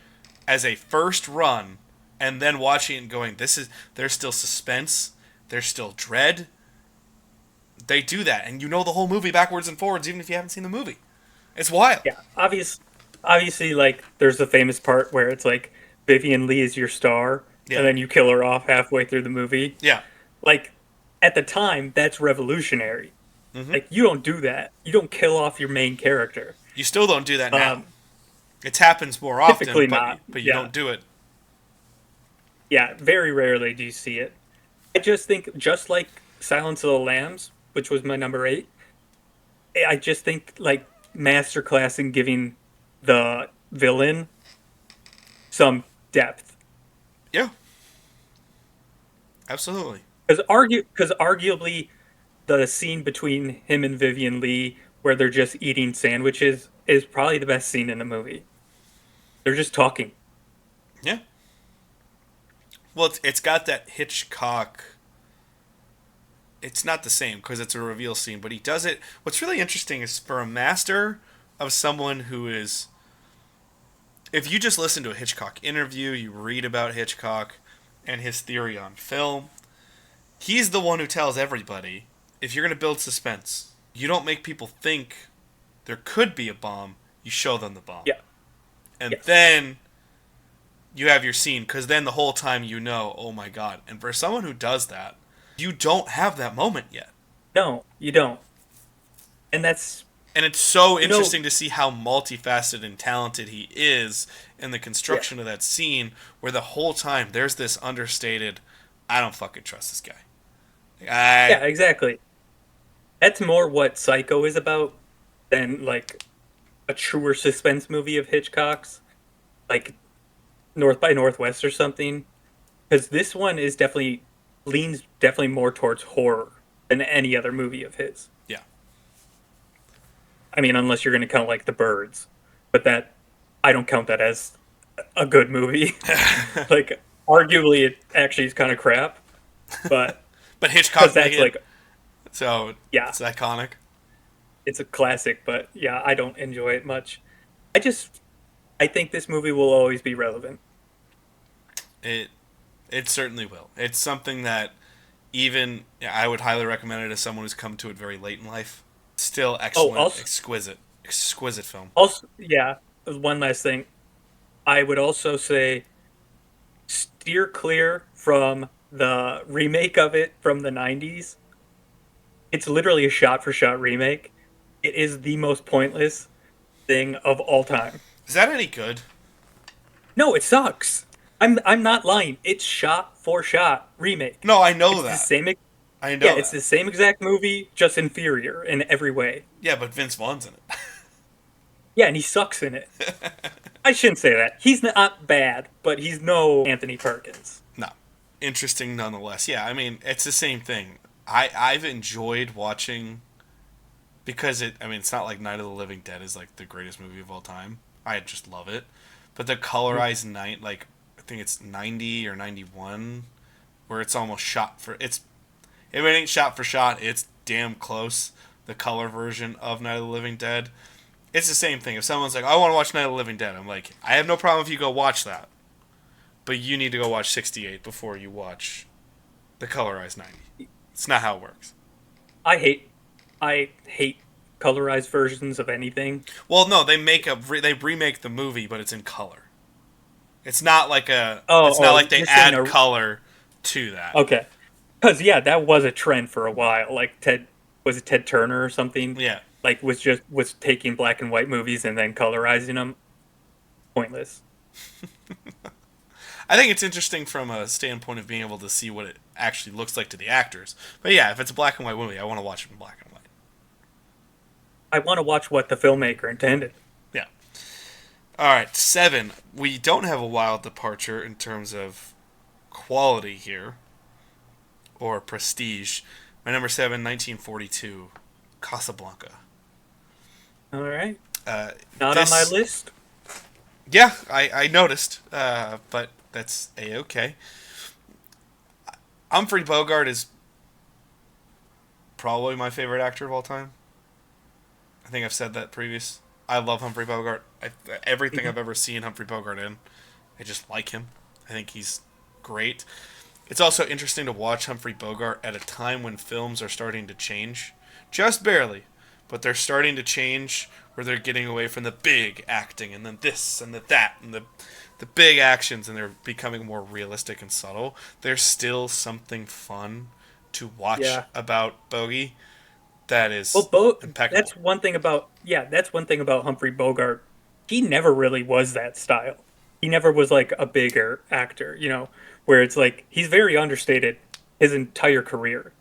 Speaker 1: as a first run and then watching it and going there's still suspense, there's still dread. They do that and you know the whole movie backwards and forwards even if you haven't seen the movie. It's wild.
Speaker 2: Yeah, obviously, like there's the famous part where it's like Vivian Lee is your star,
Speaker 1: Yeah.
Speaker 2: and then you kill her off halfway through the movie.
Speaker 1: Yeah.
Speaker 2: Like at the time, that's revolutionary.
Speaker 1: Hmm.
Speaker 2: Like you don't do that. You don't kill off your main character.
Speaker 1: You still don't do that now.
Speaker 2: Um,
Speaker 1: It happens more often,
Speaker 2: Typically
Speaker 1: but
Speaker 2: not.
Speaker 1: you
Speaker 2: Yeah,
Speaker 1: don't do it.
Speaker 2: yeah. Very rarely do you see it. I just think, just like Silence of the Lambs, which was my number 8. I just think like masterclass in giving the villain some depth.
Speaker 1: Yeah, absolutely.
Speaker 2: Because arguably the scene between him and Vivian Lee where they're just eating sandwiches is probably the best scene in the movie. They're just talking.
Speaker 1: Yeah. Well, it's got that Hitchcock. It's not the same because it's a reveal scene, but he does it. What's really interesting is for a master of someone who is. If you just listen to a Hitchcock interview, you read about Hitchcock and his theory on film, he's the one who tells everybody if you're going to build suspense, you don't make people think there could be a bomb, you show them the bomb.
Speaker 2: Yeah.
Speaker 1: And
Speaker 2: Yes.
Speaker 1: then you have your scene, because then the whole time you know, oh my god. And for someone who does that, you don't have that moment yet.
Speaker 2: No, you don't. And that's,
Speaker 1: And it's so
Speaker 2: you know,
Speaker 1: interesting to see how multifaceted and talented he is in the
Speaker 2: yeah,
Speaker 1: construction of that scene, where the whole time there's this understated, I don't fucking trust this guy.
Speaker 2: yeah,
Speaker 1: I
Speaker 2: exactly. That's more what Psycho is about than like a truer suspense movie of Hitchcock's, like North by Northwest or something. Because this one is definitely leans definitely more towards horror than any other movie of his.
Speaker 1: yeah.
Speaker 2: I mean, unless you're going to count like The Birds, but that I don't count that as a good movie. Like, arguably, it actually is kind of crap, but
Speaker 1: But
Speaker 2: because
Speaker 1: Hitchcock made
Speaker 2: that's
Speaker 1: it,
Speaker 2: like,
Speaker 1: so
Speaker 2: yeah,
Speaker 1: it's iconic.
Speaker 2: it's a classic. But yeah, I don't enjoy it much. I just, I think this movie will always be relevant.
Speaker 1: It it certainly will. It's something that even I would highly recommend it to someone who's come to it very late in life. Still
Speaker 2: Oh,
Speaker 1: excellent,
Speaker 2: also,
Speaker 1: exquisite film.
Speaker 2: also, yeah. One last thing, I would also say steer clear from the remake of it from the 90s. It's literally a shot for shot remake. It is the most pointless thing of all time.
Speaker 1: Is that any good?
Speaker 2: No, it sucks. I'm not lying. It's shot for shot remake.
Speaker 1: No, I know
Speaker 2: It's the
Speaker 1: that.
Speaker 2: same
Speaker 1: I
Speaker 2: yeah,
Speaker 1: know
Speaker 2: it's
Speaker 1: that.
Speaker 2: the same exact movie, just inferior in every way.
Speaker 1: Yeah, but Vince Vaughn's in it.
Speaker 2: Yeah, and he sucks in it. I shouldn't say that. He's not bad, but he's no Anthony Perkins.
Speaker 1: No, interesting nonetheless. Yeah, I mean it's the same thing. I've enjoyed watching because it. I mean, it's not like Night of the Living Dead is like the greatest movie of all time. I just love it, but the colorized night, like I think it's 90 or 91, where it's almost shot for it's. If it ain't shot for shot, it's damn close. The color version of Night of the Living Dead. It's the same thing. If someone's like, I want to watch Night of the Living Dead, I'm like, I have no problem if you go watch that. But you need to go watch 68 before you watch the colorized 90. It's not how it works.
Speaker 2: I hate I hate colorized versions of anything.
Speaker 1: Well, no, they remake the movie, but it's in color. It's not like a.
Speaker 2: Oh,
Speaker 1: It's not like they
Speaker 2: you're saying
Speaker 1: add color to that.
Speaker 2: okay. Because yeah, that was a trend for a while. Like Ted was it Ted Turner or something?
Speaker 1: Yeah,
Speaker 2: Like was taking black and white movies and then colorizing them. Pointless.
Speaker 1: I think it's interesting from a standpoint of being able to see what it actually looks like to the actors. But yeah, if it's a black and white movie, I want to watch it in black and white.
Speaker 2: I want to watch what the filmmaker intended.
Speaker 1: Yeah. All right, 7. We don't have a wild departure in terms of quality here or prestige. My number 7, 1942, Casablanca.
Speaker 2: All right.
Speaker 1: Uh,
Speaker 2: Not on my
Speaker 1: this,
Speaker 2: list.
Speaker 1: yeah, I noticed, but that's a-okay. Humphrey Bogart is probably my favorite actor of all time. I think I've said that previous. I love Humphrey Bogart. Everything
Speaker 2: Mhm.
Speaker 1: I've ever seen Humphrey Bogart in, I just like him. I think he's great. It's also interesting to watch Humphrey Bogart at a time when films are starting to change. Just barely, but they're starting to change where they're getting away from the big acting and then this and that and the big actions, and they're becoming more realistic and subtle. There's still something fun to watch
Speaker 2: Yeah.
Speaker 1: about Bogey that
Speaker 2: Well,
Speaker 1: is
Speaker 2: that's
Speaker 1: impeccable.
Speaker 2: one thing about yeah, that's one thing about Humphrey Bogart. He never really was that style. He never was like a bigger actor, where it's like he's very understated his entire career.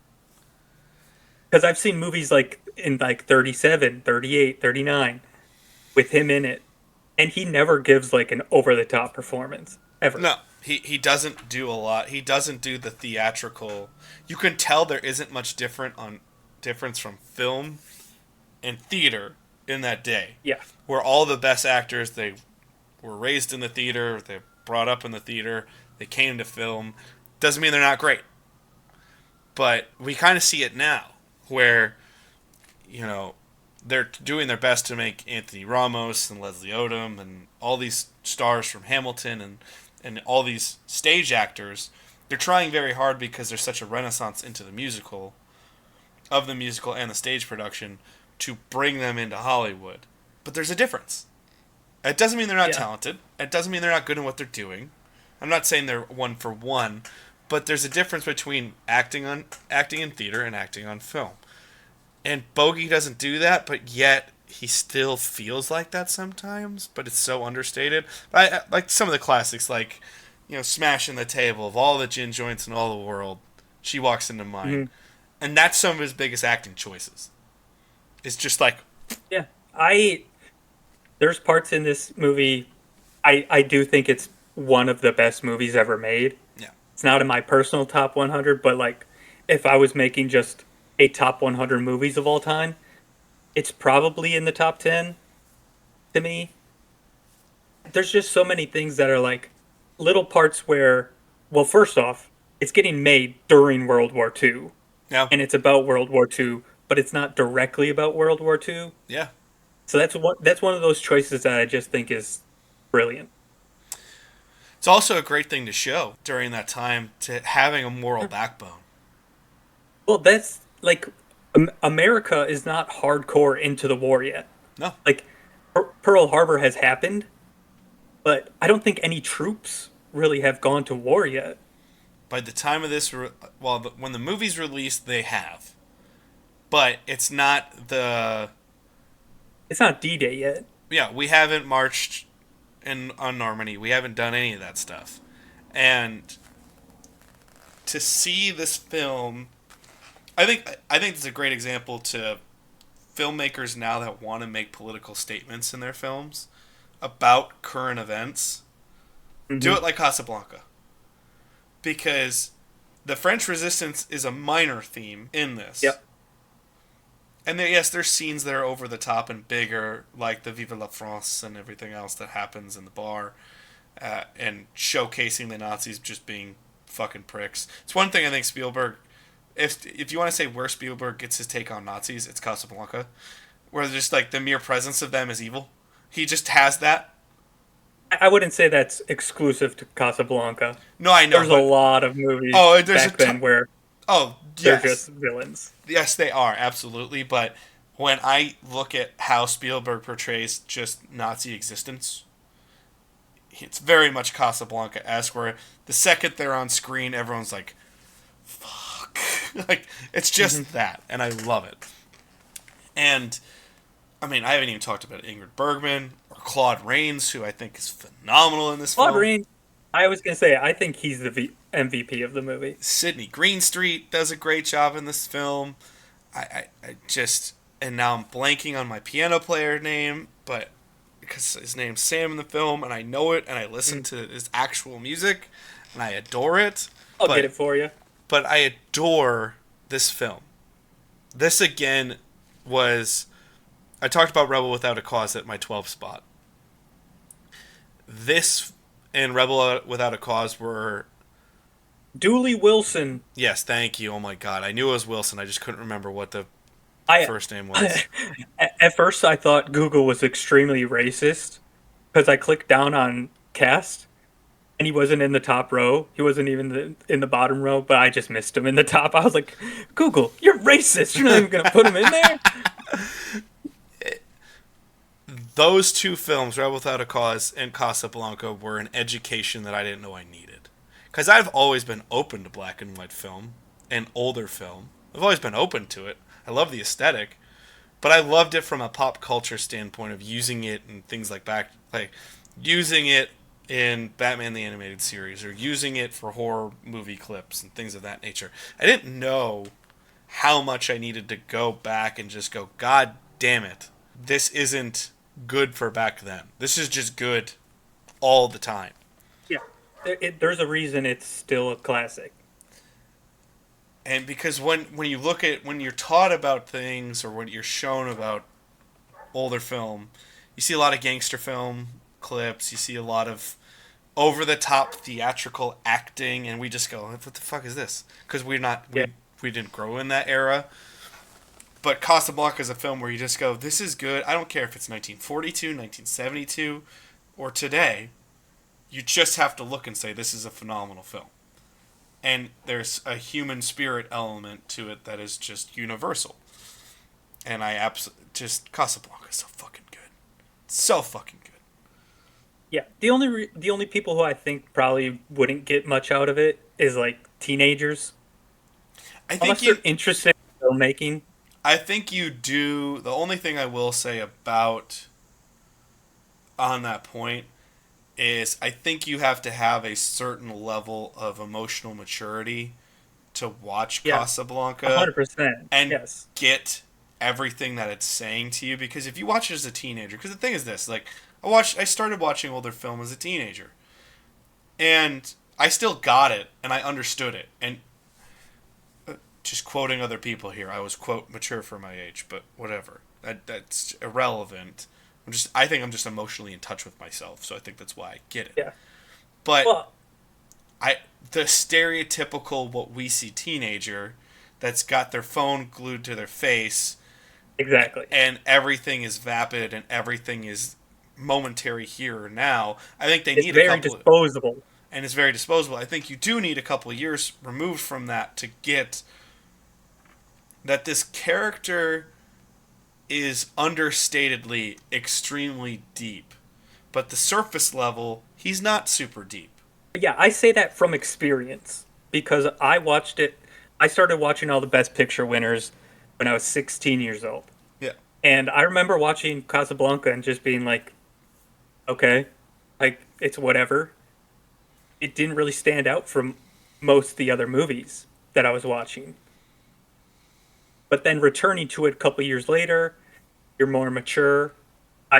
Speaker 2: Because I've seen movies like in like 37, 38, 39 with him in it, and he never gives like an over the top performance ever.
Speaker 1: No, he doesn't do a lot. He doesn't do the theatrical. You can tell there isn't much difference from film and theater in that day,
Speaker 2: Yeah.
Speaker 1: where all the best actors they were raised in the theater, they brought up in the theater, they came to film. Doesn't mean they're not great, but we kind of see it now, where you know they're doing their best to make Anthony Ramos and Leslie Odom and all these stars from Hamilton and all these stage actors. They're trying very hard because there's such a renaissance into the musical, of the musical and the stage production, to bring them into Hollywood. But there's a difference. It doesn't mean they're not
Speaker 2: Yeah.
Speaker 1: talented. It doesn't mean they're not good in what they're doing. I'm not saying they're one for one, but there's a difference between acting in theater and acting on film. And Bogey doesn't do that, but yet he still feels like that sometimes. But it's so understated. Like some of the classics, like smashing the table of all the gin joints in all the world. She walks into mine,
Speaker 2: Hmm.
Speaker 1: and that's some of his biggest acting choices. It's just like,
Speaker 2: Yeah. I There's parts in this movie I do think it's one of the best movies ever made.
Speaker 1: yeah,
Speaker 2: It's not in my personal top 100, but like if I was making just a top 100 movies of all time, it's probably in the top 10 to me. There's just so many things that are like little parts where, well, first off, it's getting made during World War II,
Speaker 1: yeah,
Speaker 2: and it's about World War II, but it's not directly about World War II.
Speaker 1: yeah.
Speaker 2: So that's one of those choices that I just think is brilliant.
Speaker 1: It's also a great thing to show during that time to having a moral backbone.
Speaker 2: Well, that's like America is not hardcore into the war yet.
Speaker 1: No,
Speaker 2: Like Pearl Harbor has happened, but I don't think any troops really have gone to war yet.
Speaker 1: by the time of this, when the movie's released, they have, but it's not the.
Speaker 2: It's not D-Day yet.
Speaker 1: Yeah, we haven't marched in on Normandy. We haven't done any of that stuff, and to see this film, I think it's a great example to filmmakers now that want to make political statements in their films about current events. Do
Speaker 2: Hmm.
Speaker 1: it like Casablanca, because the French Resistance is a minor theme in this.
Speaker 2: Yep.
Speaker 1: And yes, there's scenes that are over the top and bigger, like the Vive la France and everything else that happens in the bar, and showcasing the Nazis just being fucking pricks. It's one thing I think Spielberg, if you want to say where Spielberg gets his take on Nazis, it's Casablanca, where just like the mere presence of them is evil. He just has that.
Speaker 2: I wouldn't say that's exclusive to Casablanca.
Speaker 1: No, I know,
Speaker 2: There's a
Speaker 1: but
Speaker 2: lot of movies
Speaker 1: there's
Speaker 2: back then where
Speaker 1: oh
Speaker 2: they're
Speaker 1: yes,
Speaker 2: just villains.
Speaker 1: yes they are absolutely. But when I look at how Spielberg portrays just Nazi existence, it's very much Casablanca-esque, where the second they're on screen, everyone's like, fuck. Like, it's
Speaker 2: Hmm.
Speaker 1: just that, and I love it. And, I mean, I haven't even talked about Ingrid Bergman or Claude Rains, who I think is phenomenal in this
Speaker 2: Claude
Speaker 1: film.
Speaker 2: Rains, I was gonna say, I think he's the MVP of the movie.
Speaker 1: Sidney Greenstreet does a great job in this film. I just, and now I'm blanking on my piano player name, but because his name's Sam in the film, and I know it, and I listen
Speaker 2: Mm.
Speaker 1: to his actual music, and I adore it.
Speaker 2: I'll get
Speaker 1: But
Speaker 2: it for you.
Speaker 1: but I adore this film. This again was, I talked about Rebel Without a Cause at my 12th spot. This and Rebel Without a Cause were,
Speaker 2: Dooley Wilson.
Speaker 1: yes, thank you. Oh my god, I knew it was Wilson. I just couldn't remember what the
Speaker 2: I
Speaker 1: first name was.
Speaker 2: At first I thought Google was extremely racist because I clicked down on cast and he wasn't in the top row. He wasn't even in the bottom row, but I just missed him in the top. I was like, Google, you're racist. You're not even gonna put him in there.
Speaker 1: Those two films, Rebel Without a Cause and Casablanca, were an education that I didn't know I needed. Because I've always been open to black and white film and older film. I've always been open to it. I love the aesthetic, but I loved it from a pop culture standpoint of using it in things like using it in Batman the Animated Series or using it for horror movie clips and things of that nature. I didn't know how much I needed to go back and just go, God damn it, this isn't good for back then. This is just good all the time.
Speaker 2: Yeah, there's a reason it's still a classic.
Speaker 1: And because when you look at, when you're taught about things or when you're shown about older film, you see a lot of gangster film clips, you see a lot of over the top theatrical acting, and we just go, what the fuck is this? Because
Speaker 2: Yeah,
Speaker 1: we didn't grow in that era. But Casablanca is a film where you just go, this is good. I don't care if it's 1942, 1972, or today. You just have to look and say, this is a phenomenal film. And there's a human spirit element to it that is just universal. And I absolutely, just, Casablanca is so fucking good. So fucking good.
Speaker 2: Yeah, the only people who I think probably wouldn't get much out of it is like teenagers,
Speaker 1: I think
Speaker 2: unless they're
Speaker 1: you
Speaker 2: interested in filmmaking.
Speaker 1: I think you do. The only thing I will say about on that point is I think you have to have a certain level of emotional maturity to watch
Speaker 2: Yeah,
Speaker 1: Casablanca
Speaker 2: 100%.
Speaker 1: and
Speaker 2: Yes.
Speaker 1: get everything that it's saying to you, because if you watch it as a teenager, because the thing is this, like I started watching older film as a teenager, and I still got it and I understood it, and just quoting other people here, I was quote mature for my age, but whatever. That's irrelevant. I think I'm just emotionally in touch with myself, so I think that's why I get it.
Speaker 2: Yeah.
Speaker 1: But
Speaker 2: Well,
Speaker 1: I the stereotypical what we see teenager that's got their phone glued to their face
Speaker 2: exactly.
Speaker 1: and everything is vapid and everything is momentary here or now. I think they
Speaker 2: It's
Speaker 1: need a
Speaker 2: very
Speaker 1: couple
Speaker 2: disposable.
Speaker 1: and it's very disposable. I think you do need a couple of years removed from that to get that this character is understatedly extremely deep, but the surface level, he's not super deep.
Speaker 2: But yeah, I say that from experience because I watched it. I started watching all the Best Picture winners when I was 16 years old.
Speaker 1: Yeah.
Speaker 2: And I remember watching Casablanca and just being like, okay, like it's whatever. It didn't really stand out from most of the other movies that I was watching. But then returning to it a couple years later, you're more mature,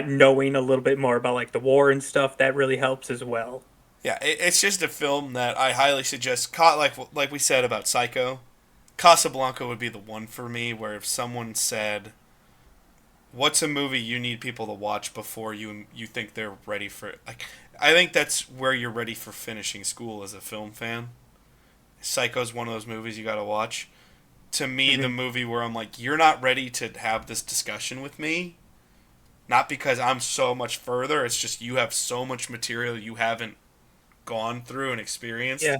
Speaker 2: knowing a little bit more about like the war and stuff. That really helps as well.
Speaker 1: Yeah, it's just a film that I highly suggest. Like we said about Psycho, Casablanca would be the one for me. Where if someone said, "What's a movie you need people to watch before you think they're ready for?" Like, I think that's where you're ready for finishing school as a film fan. Psycho's one of those movies you got to watch. To me, the
Speaker 2: Mm-hmm.
Speaker 1: movie where I'm like, "You're not ready to have this discussion with me." Not because I'm so much further. It's just you have so much material you haven't gone through and experienced.
Speaker 2: Yeah,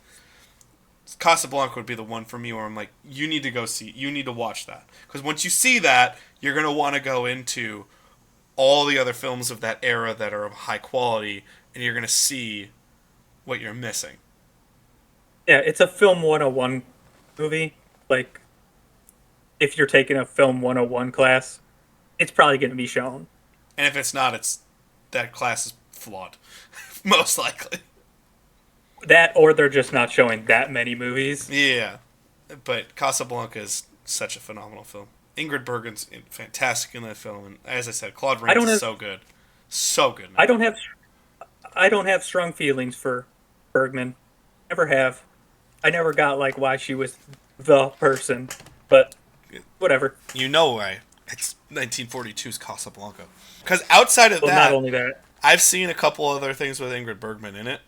Speaker 1: Casablanca would be the one for me where I'm like, you need to watch that. Because once you see that, you're going to want to go into all the other films of that era that are of high quality, and you're going to see what you're missing.
Speaker 2: yeah, it's a film 101 movie. Like if you're taking a film 101 class, it's probably going to be shown.
Speaker 1: And if it's not, it's that class is flawed. Most likely.
Speaker 2: That or they're just not showing that many movies.
Speaker 1: Yeah. But Casablanca is such a phenomenal film. Ingrid Bergman's fantastic in that film, and as I said, Claude
Speaker 2: I
Speaker 1: Rains
Speaker 2: don't
Speaker 1: is
Speaker 2: have
Speaker 1: so good, so good.
Speaker 2: I don't have I don't have strong feelings for Bergman. Never have. I never got like why she was the person, but whatever.
Speaker 1: You know why? It's 1942's Casablanca. Because outside of
Speaker 2: Well, not
Speaker 1: that,
Speaker 2: only that,
Speaker 1: I've seen a couple other things with Ingrid Bergman in it.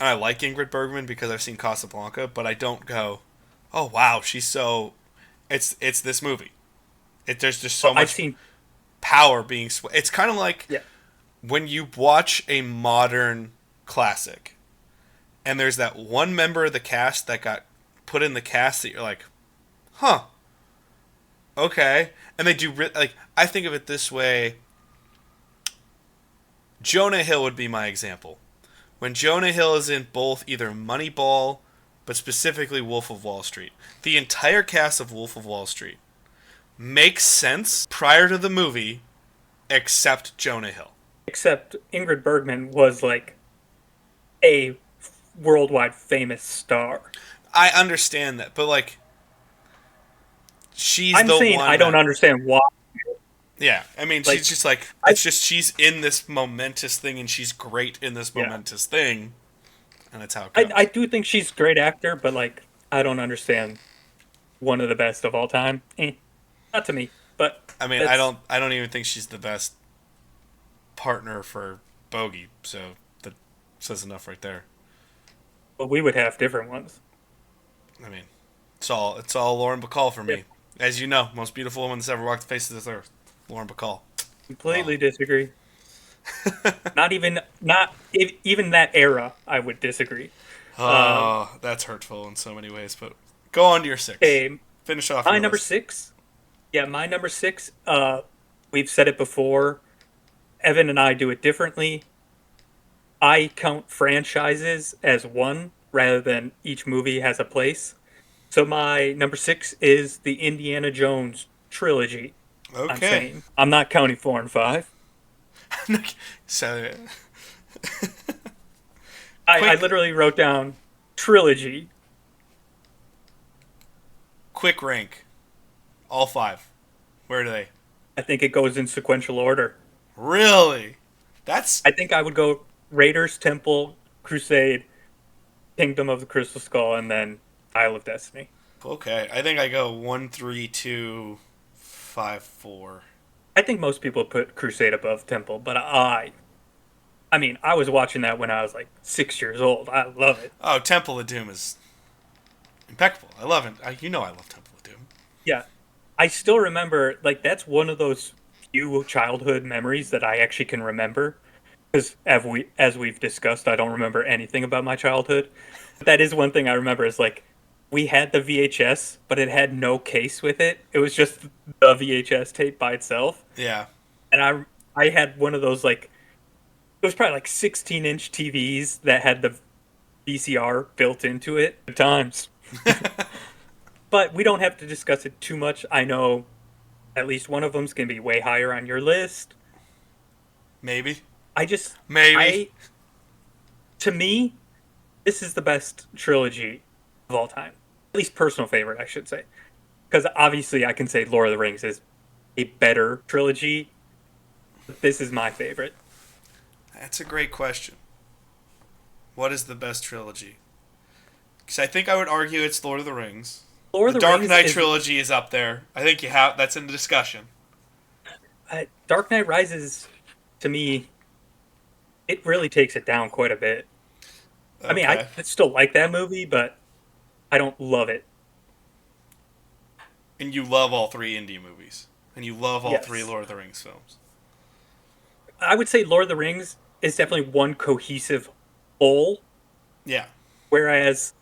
Speaker 1: And I like Ingrid Bergman because I've seen Casablanca, but I don't go, oh wow, she's so. It's this movie. There's just so
Speaker 2: well, I've
Speaker 1: much
Speaker 2: seen
Speaker 1: power being. It's kind of like
Speaker 2: yeah.
Speaker 1: when you watch a modern classic, and there's that one member of the cast that got put in the cast that you're like, huh, okay, and they do like I think of it this way. Jonah Hill would be my example. When Jonah Hill is in both either Moneyball, but specifically Wolf of Wall Street, the entire cast of Wolf of Wall Street makes sense prior to the movie, except Jonah Hill.
Speaker 2: Except Ingrid Bergman was like a worldwide famous star.
Speaker 1: I understand that, but like, she's
Speaker 2: I'm
Speaker 1: the
Speaker 2: saying
Speaker 1: one.
Speaker 2: I don't understand why.
Speaker 1: Yeah, I mean,
Speaker 2: Like,
Speaker 1: she's just like
Speaker 2: I
Speaker 1: it's just she's in this momentous thing, and she's great in this
Speaker 2: yeah.
Speaker 1: momentous thing, and that's how it goes.
Speaker 2: I do think she's a great actor, but like I don't understand one of the best of all time. Not to me, but
Speaker 1: I mean,
Speaker 2: that's
Speaker 1: I don't even think she's the best partner for Bogey, so that says enough right there.
Speaker 2: but we would have different ones.
Speaker 1: I mean, it's all Lauren Bacall for me.
Speaker 2: Yeah.
Speaker 1: As you know, most beautiful woman that's ever walked the face of this earth, Lauren Bacall.
Speaker 2: Completely
Speaker 1: Oh.
Speaker 2: disagree. Not even that era. I would disagree.
Speaker 1: Oh, that's hurtful in so many ways. But go on to your six.
Speaker 2: Okay,
Speaker 1: Finish off
Speaker 2: my
Speaker 1: your
Speaker 2: number
Speaker 1: list.
Speaker 2: 6. Yeah, my number 6. We've said it before. Evan and I do it differently. I count franchises as one rather than each movie has a place. So my number 6 is the Indiana Jones trilogy. I'm
Speaker 1: Okay.
Speaker 2: saying I'm not counting 4 and 5.
Speaker 1: So,
Speaker 2: I
Speaker 1: quick,
Speaker 2: literally wrote down trilogy.
Speaker 1: quick rank. All five. Where are they?
Speaker 2: I think it goes in sequential order.
Speaker 1: Really? That's
Speaker 2: I think I would go Raiders, Temple, Crusade, Kingdom of the Crystal Skull, and then Isle of Destiny.
Speaker 1: okay. I think I go 1, 3, 2, 5, 4.
Speaker 2: I think most people put Crusade above Temple, but I mean, I was watching that when I was like 6 years old. I love it.
Speaker 1: Oh, Temple of Doom is impeccable. I love it. I love Temple of Doom.
Speaker 2: Yeah, I still remember like that's one of those few childhood memories that I actually can remember. Because as we've discussed, I don't remember anything about my childhood. But that is one thing I remember is like we had the VHS, but it had no case with it. It was just the VHS tape by itself.
Speaker 1: Yeah.
Speaker 2: And I had one of those like it was probably like 16-inch TVs that had the VCR built into it at times. But we don't have to discuss it too much. I know at least one of them's going to be way higher on your list.
Speaker 1: Maybe.
Speaker 2: I just
Speaker 1: Maybe.
Speaker 2: I to me this is the best trilogy of all time. At least personal favorite, I should say. Because obviously I can say Lord of the Rings is a better trilogy. But this is my favorite.
Speaker 1: That's a great question. What is the best trilogy? Because I think I would argue it's Lord of the Rings.
Speaker 2: Lord
Speaker 1: The
Speaker 2: of the
Speaker 1: Dark
Speaker 2: Rings
Speaker 1: Knight
Speaker 2: is
Speaker 1: trilogy is up there. I think you have that's in the discussion.
Speaker 2: Dark Knight Rises to me it really takes it down quite a bit. I mean,
Speaker 1: Okay.
Speaker 2: I still like that movie, but I don't love it.
Speaker 1: And you love all three indie movies. And you love all three
Speaker 2: Yes.
Speaker 1: Lord of the Rings films.
Speaker 2: I would say Lord of the Rings is definitely one cohesive whole,
Speaker 1: Yeah.
Speaker 2: whereas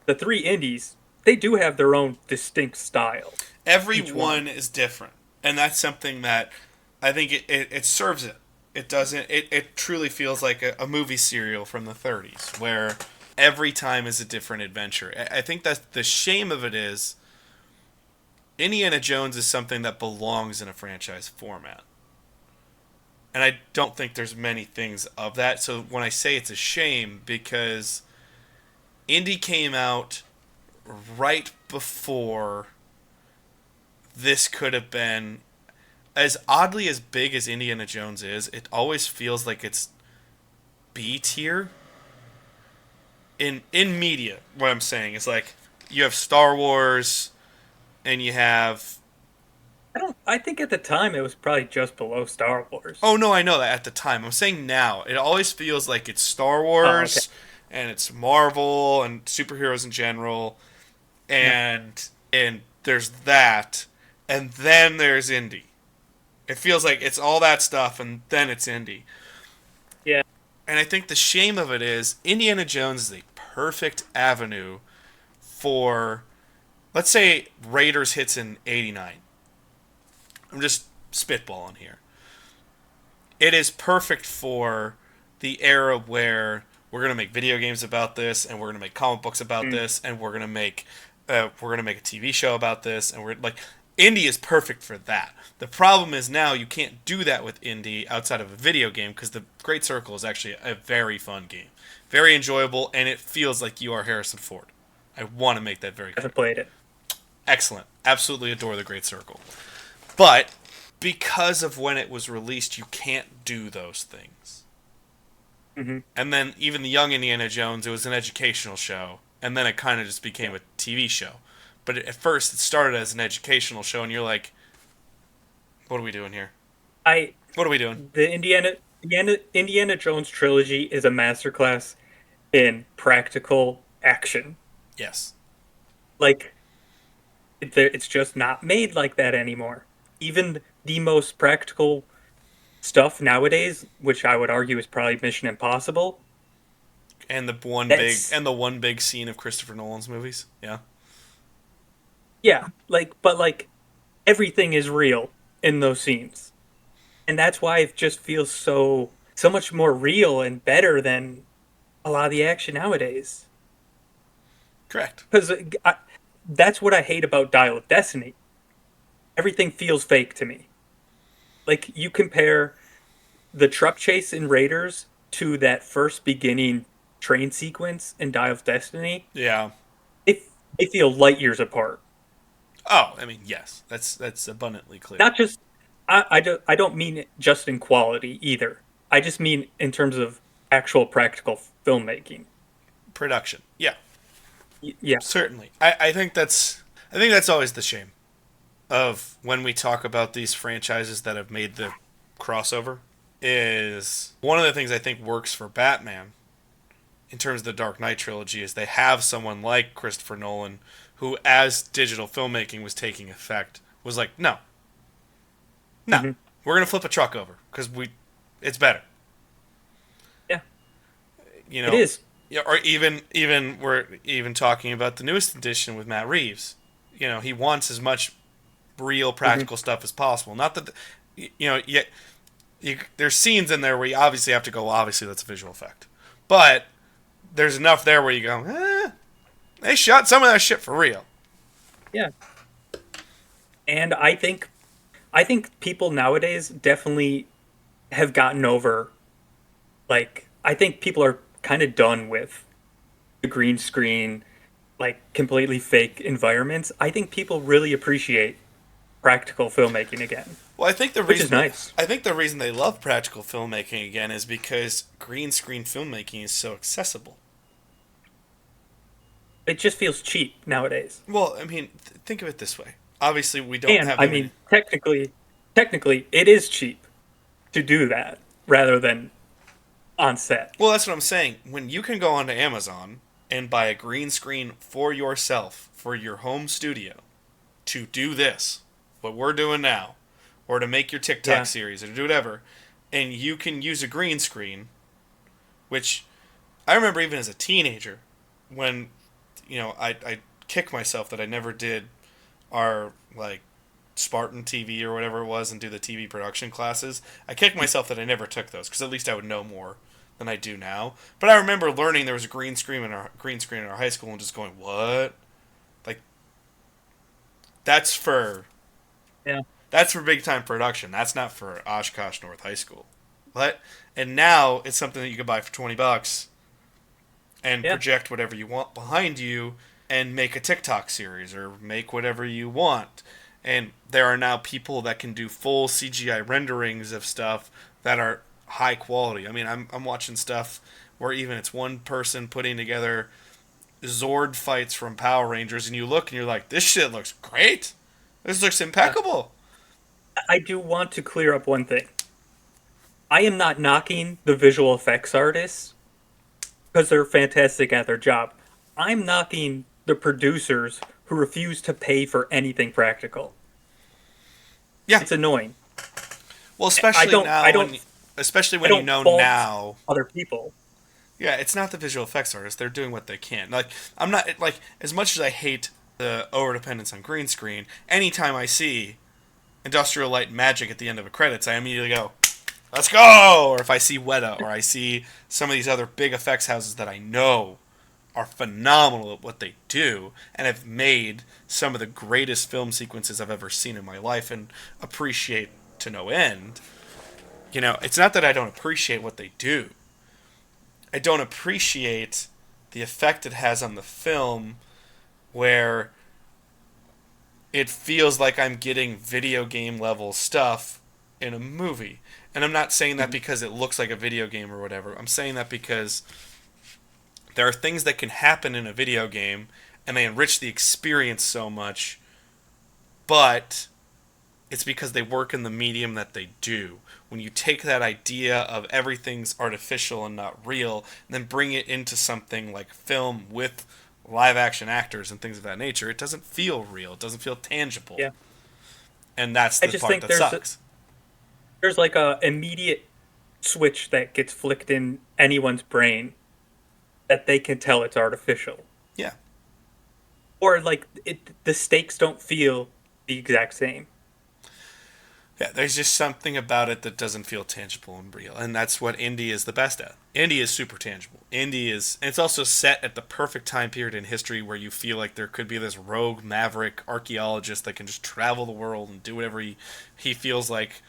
Speaker 2: the three indies, they do have their own distinct style,
Speaker 1: Every
Speaker 2: each one.
Speaker 1: one is different. And that's something that I think it serves it. It doesn't it truly feels like a movie serial from the 30s where every time is a different adventure. I think that's the shame of it is Indiana Jones is something that belongs in a franchise format. And I don't think there's many things of that. So when I say it's a shame, because Indy came out right before this could have been as oddly as big as Indiana Jones is. It always feels like it's B tier in media. What I'm saying is like you have Star Wars and you have
Speaker 2: I think at the time it was probably just below Star Wars.
Speaker 1: oh no, I know that at the time. I'm saying now. It always feels like it's Star
Speaker 2: Oh, okay.
Speaker 1: Wars and it's Marvel and superheroes in general
Speaker 2: Yeah.
Speaker 1: and there's that and then there's indie. It feels like it's all that stuff and then it's indie.
Speaker 2: Yeah.
Speaker 1: And I think the shame of it is Indiana Jones is a perfect avenue for let's say Raiders hits in 89. I'm just spitballing here. It is perfect for the era where we're gonna make video games about this, and we're gonna make comic books about
Speaker 2: Mm.
Speaker 1: this, and we're gonna make a TV show about this, and we're like, indie is perfect for that. The problem is now you can't do that with indie outside of a video game because the Great Circle is actually a very fun game, very enjoyable, and it feels like you are Harrison Ford. I want to make that very
Speaker 2: I
Speaker 1: clear.
Speaker 2: haven't played it.
Speaker 1: Excellent, absolutely adore the Great Circle, but because of when it was released, you can't do those things.
Speaker 2: Hmm.
Speaker 1: And then even the Young Indiana Jones, it was an educational show, and then it kind of just became a TV show. But at first, it started as an educational show, and you're like, "What are we doing here?
Speaker 2: I
Speaker 1: What are we doing?"
Speaker 2: the Indiana Jones trilogy is a masterclass in practical action.
Speaker 1: Yes,
Speaker 2: Like it's just not made like that anymore. Even the most practical stuff nowadays, which I would argue is probably Mission Impossible,
Speaker 1: and
Speaker 2: that's
Speaker 1: the one big scene of Christopher Nolan's movies. Yeah,
Speaker 2: yeah, but like everything is real in those scenes. And that's why it just feels so so much more real and better than a lot of the action nowadays.
Speaker 1: Correct.
Speaker 2: Because that's what I hate about Dial of Destiny. Everything feels fake to me. Like you compare the truck chase in Raiders to that first beginning train sequence in Dial of Destiny.
Speaker 1: Yeah.
Speaker 2: They, they feel light years apart.
Speaker 1: Oh, I mean, yes, that's abundantly clear.
Speaker 2: Not just I don't mean it just in quality either. I just mean in terms of actual practical filmmaking.
Speaker 1: Production. Yeah,
Speaker 2: Yeah.
Speaker 1: certainly. I think that's always the shame of when we talk about these franchises that have made the crossover. Is one of the things I think works for Batman in terms of the Dark Knight trilogy is they have someone like Christopher Nolan who, as digital filmmaking was taking effect, was like, no, no,
Speaker 2: Hmm.
Speaker 1: we're gonna flip a truck over because it's better.
Speaker 2: Yeah.
Speaker 1: You
Speaker 2: It
Speaker 1: know,
Speaker 2: is.
Speaker 1: yeah, or even we're even talking about the newest edition with Matt Reeves. He wants as much real
Speaker 2: Hmm.
Speaker 1: practical stuff as possible. Not that yet there's scenes in there where you obviously have to go. Well, obviously, that's a visual effect, but there's enough there where you go, they shot some of that shit for real.
Speaker 2: Yeah. And I think people nowadays definitely have gotten over like I think people are kind of done with the green screen like completely fake environments. I think people really appreciate practical filmmaking again,
Speaker 1: Well,
Speaker 2: which is nice.
Speaker 1: I think the reason they love practical filmmaking again is because green screen filmmaking is so accessible.
Speaker 2: It just feels cheap nowadays.
Speaker 1: Well, I mean, think of it this way. Obviously, we don't
Speaker 2: And
Speaker 1: have
Speaker 2: I
Speaker 1: that many.
Speaker 2: mean, technically it is cheap to do that rather than on set.
Speaker 1: Well, that's what I'm saying. When you can go onto Amazon and buy a green screen for yourself for your home studio to do this, what we're doing now, or to make your TikTok
Speaker 2: Yeah.
Speaker 1: series or to do whatever, and you can use a green screen, which I remember even as a teenager when I kick myself that I never did our like Spartan TV or whatever it was and do the TV production classes. I kicked myself that I never took those because at least I would know more than I do now. But I remember learning there was a green screen in our high school and just going, "What?" Like that's for
Speaker 2: Yeah.
Speaker 1: that's for big time production. That's not for Oshkosh North High School. But and now it's something that you can buy for $20 and
Speaker 2: Yeah.
Speaker 1: project whatever you want behind you and make a TikTok series or make whatever you want. And there are now people that can do full CGI renderings of stuff that are high quality. I mean, I'm watching stuff where even it's one person putting together Zord fights from Power Rangers, and you look and you're like, this shit looks great. This looks
Speaker 2: Yeah.
Speaker 1: impeccable.
Speaker 2: I do want to clear up one thing. I am not knocking the visual effects artists because they're fantastic at their job. I'm knocking the producers who refuse to pay for anything practical.
Speaker 1: Yeah.
Speaker 2: It's annoying.
Speaker 1: Well,
Speaker 2: I
Speaker 1: especially
Speaker 2: don't I
Speaker 1: now
Speaker 2: don't
Speaker 1: when, especially
Speaker 2: I
Speaker 1: when you
Speaker 2: don't
Speaker 1: know
Speaker 2: fault
Speaker 1: now.
Speaker 2: other people.
Speaker 1: Yeah, it's not the visual effects artists. They're doing what they can. Like I'm not like as much as I hate the over dependence on green screen. Anytime I see Industrial Light and Magic at the end of a credits, I immediately go, "Let's go!" Or if I see Weta, or I see some of these other big effects houses that I know are phenomenal at what they do and have made some of the greatest film sequences I've ever seen in my life and appreciate to no end. It's not that I don't appreciate what they do. I don't appreciate the effect it has on the film where it feels like I'm getting video game level stuff in a movie. And I'm not saying that because it looks like a video game or whatever. I'm saying that because there are things that can happen in a video game and they enrich the experience so much, but it's because they work in the medium that they do. When you take that idea of everything's artificial and not real, and then bring it into something like film with live action actors and things of that nature, it doesn't feel real. It doesn't feel tangible.
Speaker 2: Yeah.
Speaker 1: And that's
Speaker 2: I
Speaker 1: the
Speaker 2: just
Speaker 1: part
Speaker 2: think
Speaker 1: that sucks.
Speaker 2: there's like a immediate switch that gets flicked in anyone's brain that they can tell it's artificial.
Speaker 1: Yeah.
Speaker 2: Or like the stakes don't feel the exact same.
Speaker 1: Yeah, there's just something about it that doesn't feel tangible and real, and that's what indie is the best at. Indie is super tangible. Indie is, and it's also set at the perfect time period in history where you feel like there could be this rogue maverick archaeologist that can just travel the world and do whatever he feels like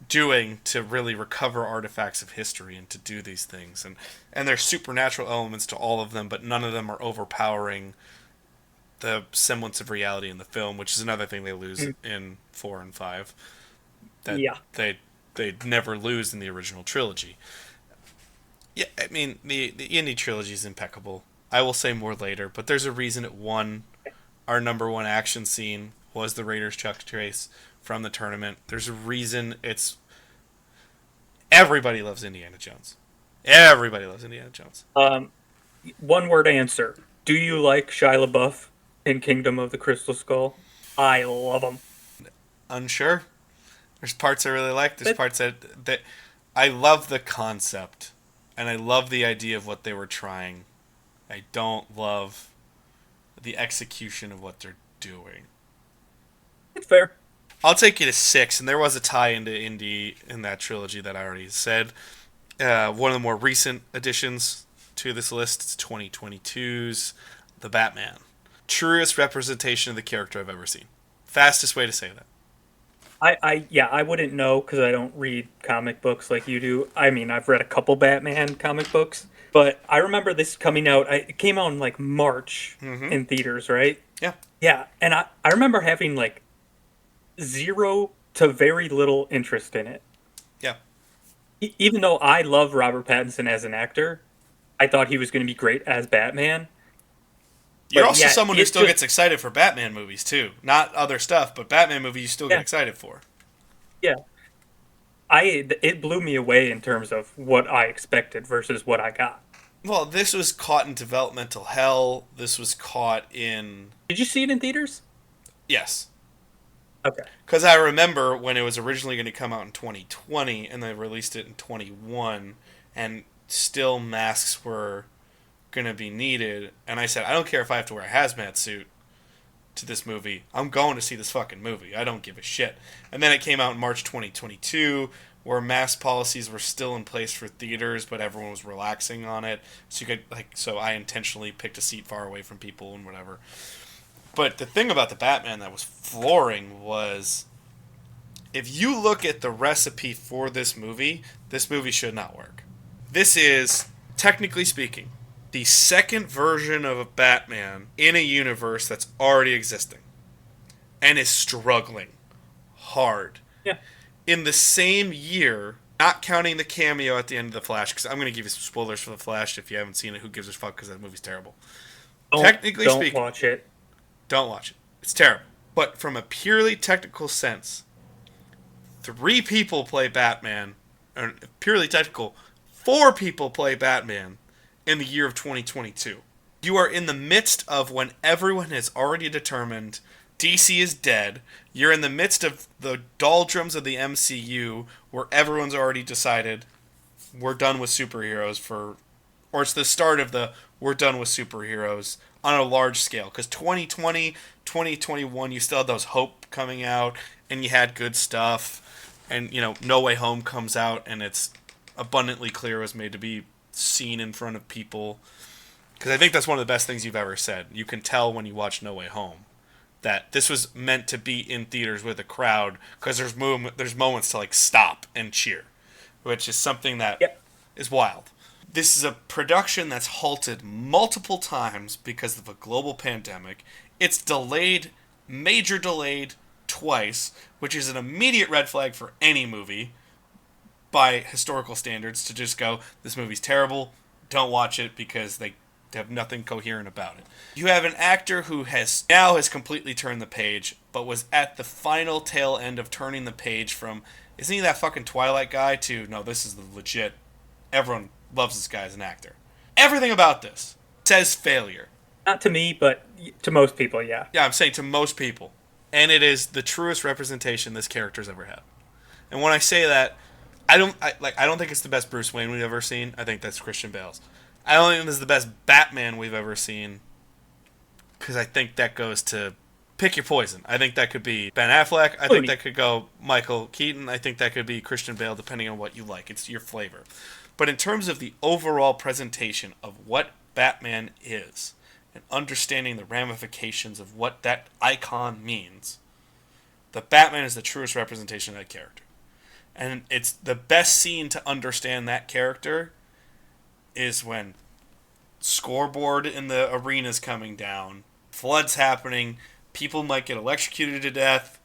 Speaker 1: doing to really recover artifacts of history and to do these things. And there's supernatural elements to all of them, but none of them are overpowering the semblance of reality in the film, which is another thing they lose in 4 and 5 that
Speaker 2: Yeah.
Speaker 1: they never lose in the original trilogy. Yeah, I mean the indie trilogy is impeccable. I will say more later, but there's a reason it won. Our number one action scene was the Raiders Chuck Trace from the tournament. There's a reason it's everybody loves Indiana Jones. Everybody loves Indiana Jones.
Speaker 2: One word answer. Do you like Shia LaBeouf in Kingdom of the Crystal Skull? I love him.
Speaker 1: Unsure. There's parts I really like. There's parts that I love the concept, and I love the idea of what they were trying. I don't love the execution of what they're doing.
Speaker 2: It's fair.
Speaker 1: I'll take you to 6, and there was a tie into indie in that trilogy that I already said. One of the more recent additions to this list is 2022's The Batman. Truest representation of the character I've ever seen. Fastest way to say that.
Speaker 2: I wouldn't know because I don't read comic books like you do. I mean, I've read a couple Batman comic books, but I remember this coming out. It came out in like March in theaters, right?
Speaker 1: Yeah.
Speaker 2: Yeah, and I remember having like zero to very little interest in it.
Speaker 1: Yeah.
Speaker 2: Even though I love Robert Pattinson as an actor, I thought he was going to be great as Batman.
Speaker 1: You're
Speaker 2: But
Speaker 1: also
Speaker 2: yeah,
Speaker 1: someone who
Speaker 2: it
Speaker 1: still
Speaker 2: just-
Speaker 1: gets excited for Batman movies, too. Not other stuff, but Batman movies you still get
Speaker 2: Yeah.
Speaker 1: excited for.
Speaker 2: Yeah, it blew me away in terms of what I expected versus what I got.
Speaker 1: Well, this was caught in developmental hell. This was caught in...
Speaker 2: Did you see it in theaters?
Speaker 1: Yes.
Speaker 2: Okay.
Speaker 1: Because I remember when it was originally going to come out in 2020, and they released it in 21, and still masks were going to be needed. And I said, I don't care if I have to wear a hazmat suit to this movie. I'm going to see this fucking movie. I don't give a shit. And then it came out in March 2022, where mask policies were still in place for theaters, but everyone was relaxing on it. So you could so I intentionally picked a seat far away from people and whatever. But the thing about the Batman that was flooring was, if you look at the recipe for this movie should not work. This is, technically speaking, the second version of a Batman in a universe that's already existing and is struggling hard.
Speaker 2: Yeah.
Speaker 1: In the same year, not counting the cameo at the end of The Flash, because I'm going to give you some spoilers for The Flash if you haven't seen it. Who gives a fuck, because that movie's terrible. Technically
Speaker 2: don't
Speaker 1: speaking,
Speaker 2: watch it.
Speaker 1: don't watch it. It's terrible. But from a purely technical sense, 3 people play Batman, or purely technical, 4 people play Batman in the year of 2022. You are in the midst of when everyone has already determined DC is dead. You're in the midst of the doldrums of the MCU where everyone's already decided we're done with superheroes or it's the start of the we're done with superheroes on a large scale. Because 2020, 2021, you still had those Hope coming out and you had good stuff. And, No Way Home comes out and it's abundantly clear it was made to be seen in front of people, because I think that's one of the best things you've ever said. You can tell when you watch No Way Home that this was meant to be in theaters with a crowd, because there's moments to stop and cheer, which is something that is wild. This is a production that's halted multiple times because of a global pandemic. It's major delayed twice, which is an immediate red flag for any movie by historical standards, to just go, this movie's terrible, don't watch it, because they have nothing coherent about it. You have an actor who has completely turned the page, but was at the final tail end of turning the page from, isn't he that fucking Twilight guy, to, no, this is the legit, everyone loves this guy as an actor. Everything about this says failure.
Speaker 2: Not to me, but to most people, yeah.
Speaker 1: Yeah, I'm saying to most people. And it is the truest representation this character's ever had. And when I say that, I don't think it's the best Bruce Wayne we've ever seen. I think that's Christian Bale's. I don't think this is the best Batman we've ever seen, because I think that goes to pick your poison. I think that could be Ben Affleck. I think that could go Michael Keaton. I think that could be Christian Bale, depending on what you like. It's your flavor. But in terms of the overall presentation of what Batman is and understanding the ramifications of what that icon means, the Batman is the truest representation of that character. And it's the best scene to understand that character is when scoreboard in the arena's coming down, floods happening, people might get electrocuted to death,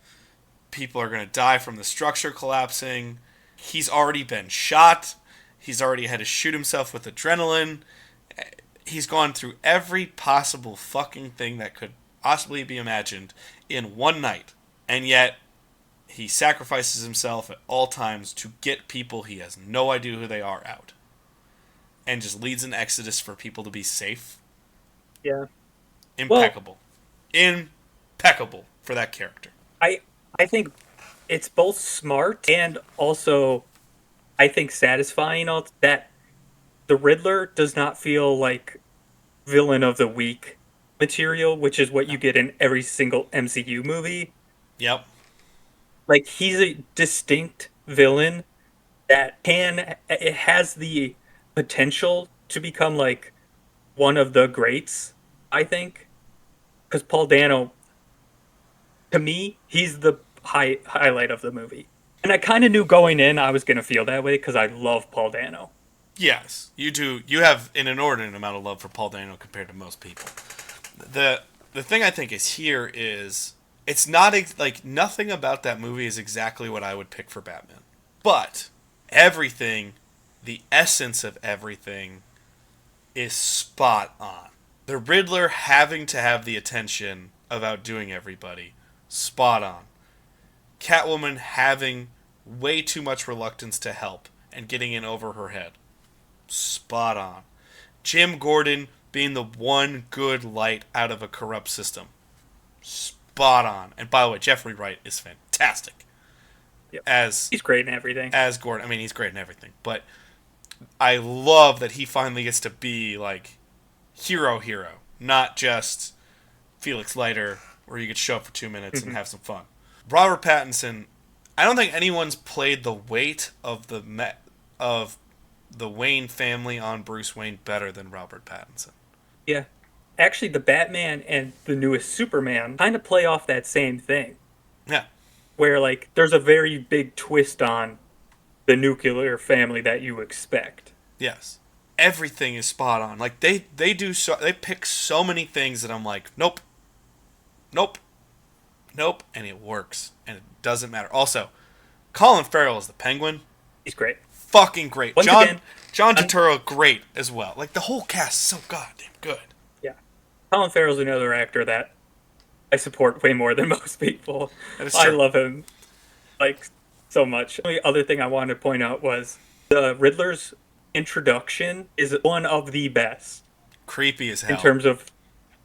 Speaker 1: people are going to die from the structure collapsing, he's already been shot, he's already had to shoot himself with adrenaline, he's gone through every possible fucking thing that could possibly be imagined in one night, and yet he sacrifices himself at all times to get people he has no idea who they are out. And just leads an exodus for people to be safe.
Speaker 2: Yeah.
Speaker 1: Impeccable. Impeccable for that character.
Speaker 2: I think it's both smart and also, I think, satisfying that the Riddler does not feel like villain of the week material, which is what you get in every single MCU movie.
Speaker 1: Yep.
Speaker 2: Like, he's a distinct villain that it has the potential to become like one of the greats, I think. Because Paul Dano, to me, he's the highlight of the movie. And I kind of knew going in I was going to feel that way because I love Paul Dano.
Speaker 1: Yes, you do. You have an inordinate amount of love for Paul Dano compared to most people. The thing I think is here is it's not like nothing about that movie is exactly what I would pick for Batman. But everything, the essence of everything, is spot on. The Riddler having to have the attention of outdoing everybody, spot on. Catwoman having way too much reluctance to help and getting in over her head, spot on. Jim Gordon being the one good light out of a corrupt system, spot on. And by the way, Jeffrey Wright is fantastic.
Speaker 2: Yep.
Speaker 1: He's
Speaker 2: great in everything.
Speaker 1: As Gordon, I mean, he's great in everything. But I love that he finally gets to be like hero, not just Felix Leiter, where you could show up for 2 minutes and have some fun. Robert Pattinson, I don't think anyone's played the weight of the Wayne family on Bruce Wayne better than Robert Pattinson.
Speaker 2: Yeah. Actually, the Batman and the newest Superman kind of play off that same thing.
Speaker 1: Yeah.
Speaker 2: Where, like, there's a very big twist on the nuclear family that you expect.
Speaker 1: Yes. Everything is spot on. Like, they pick so many things that I'm like, nope, and it works. And it doesn't matter. Also, Colin Farrell is the Penguin.
Speaker 2: He's great.
Speaker 1: Fucking great.
Speaker 2: Once again,
Speaker 1: John Turturro, great as well. Like, the whole cast is so goddamn good.
Speaker 2: Yeah. Colin Farrell's another actor that I support way more than most people. I love him, like, so much. The only other thing I wanted to point out was the Riddler's introduction is one of the best.
Speaker 1: Creepy as hell.
Speaker 2: In terms of,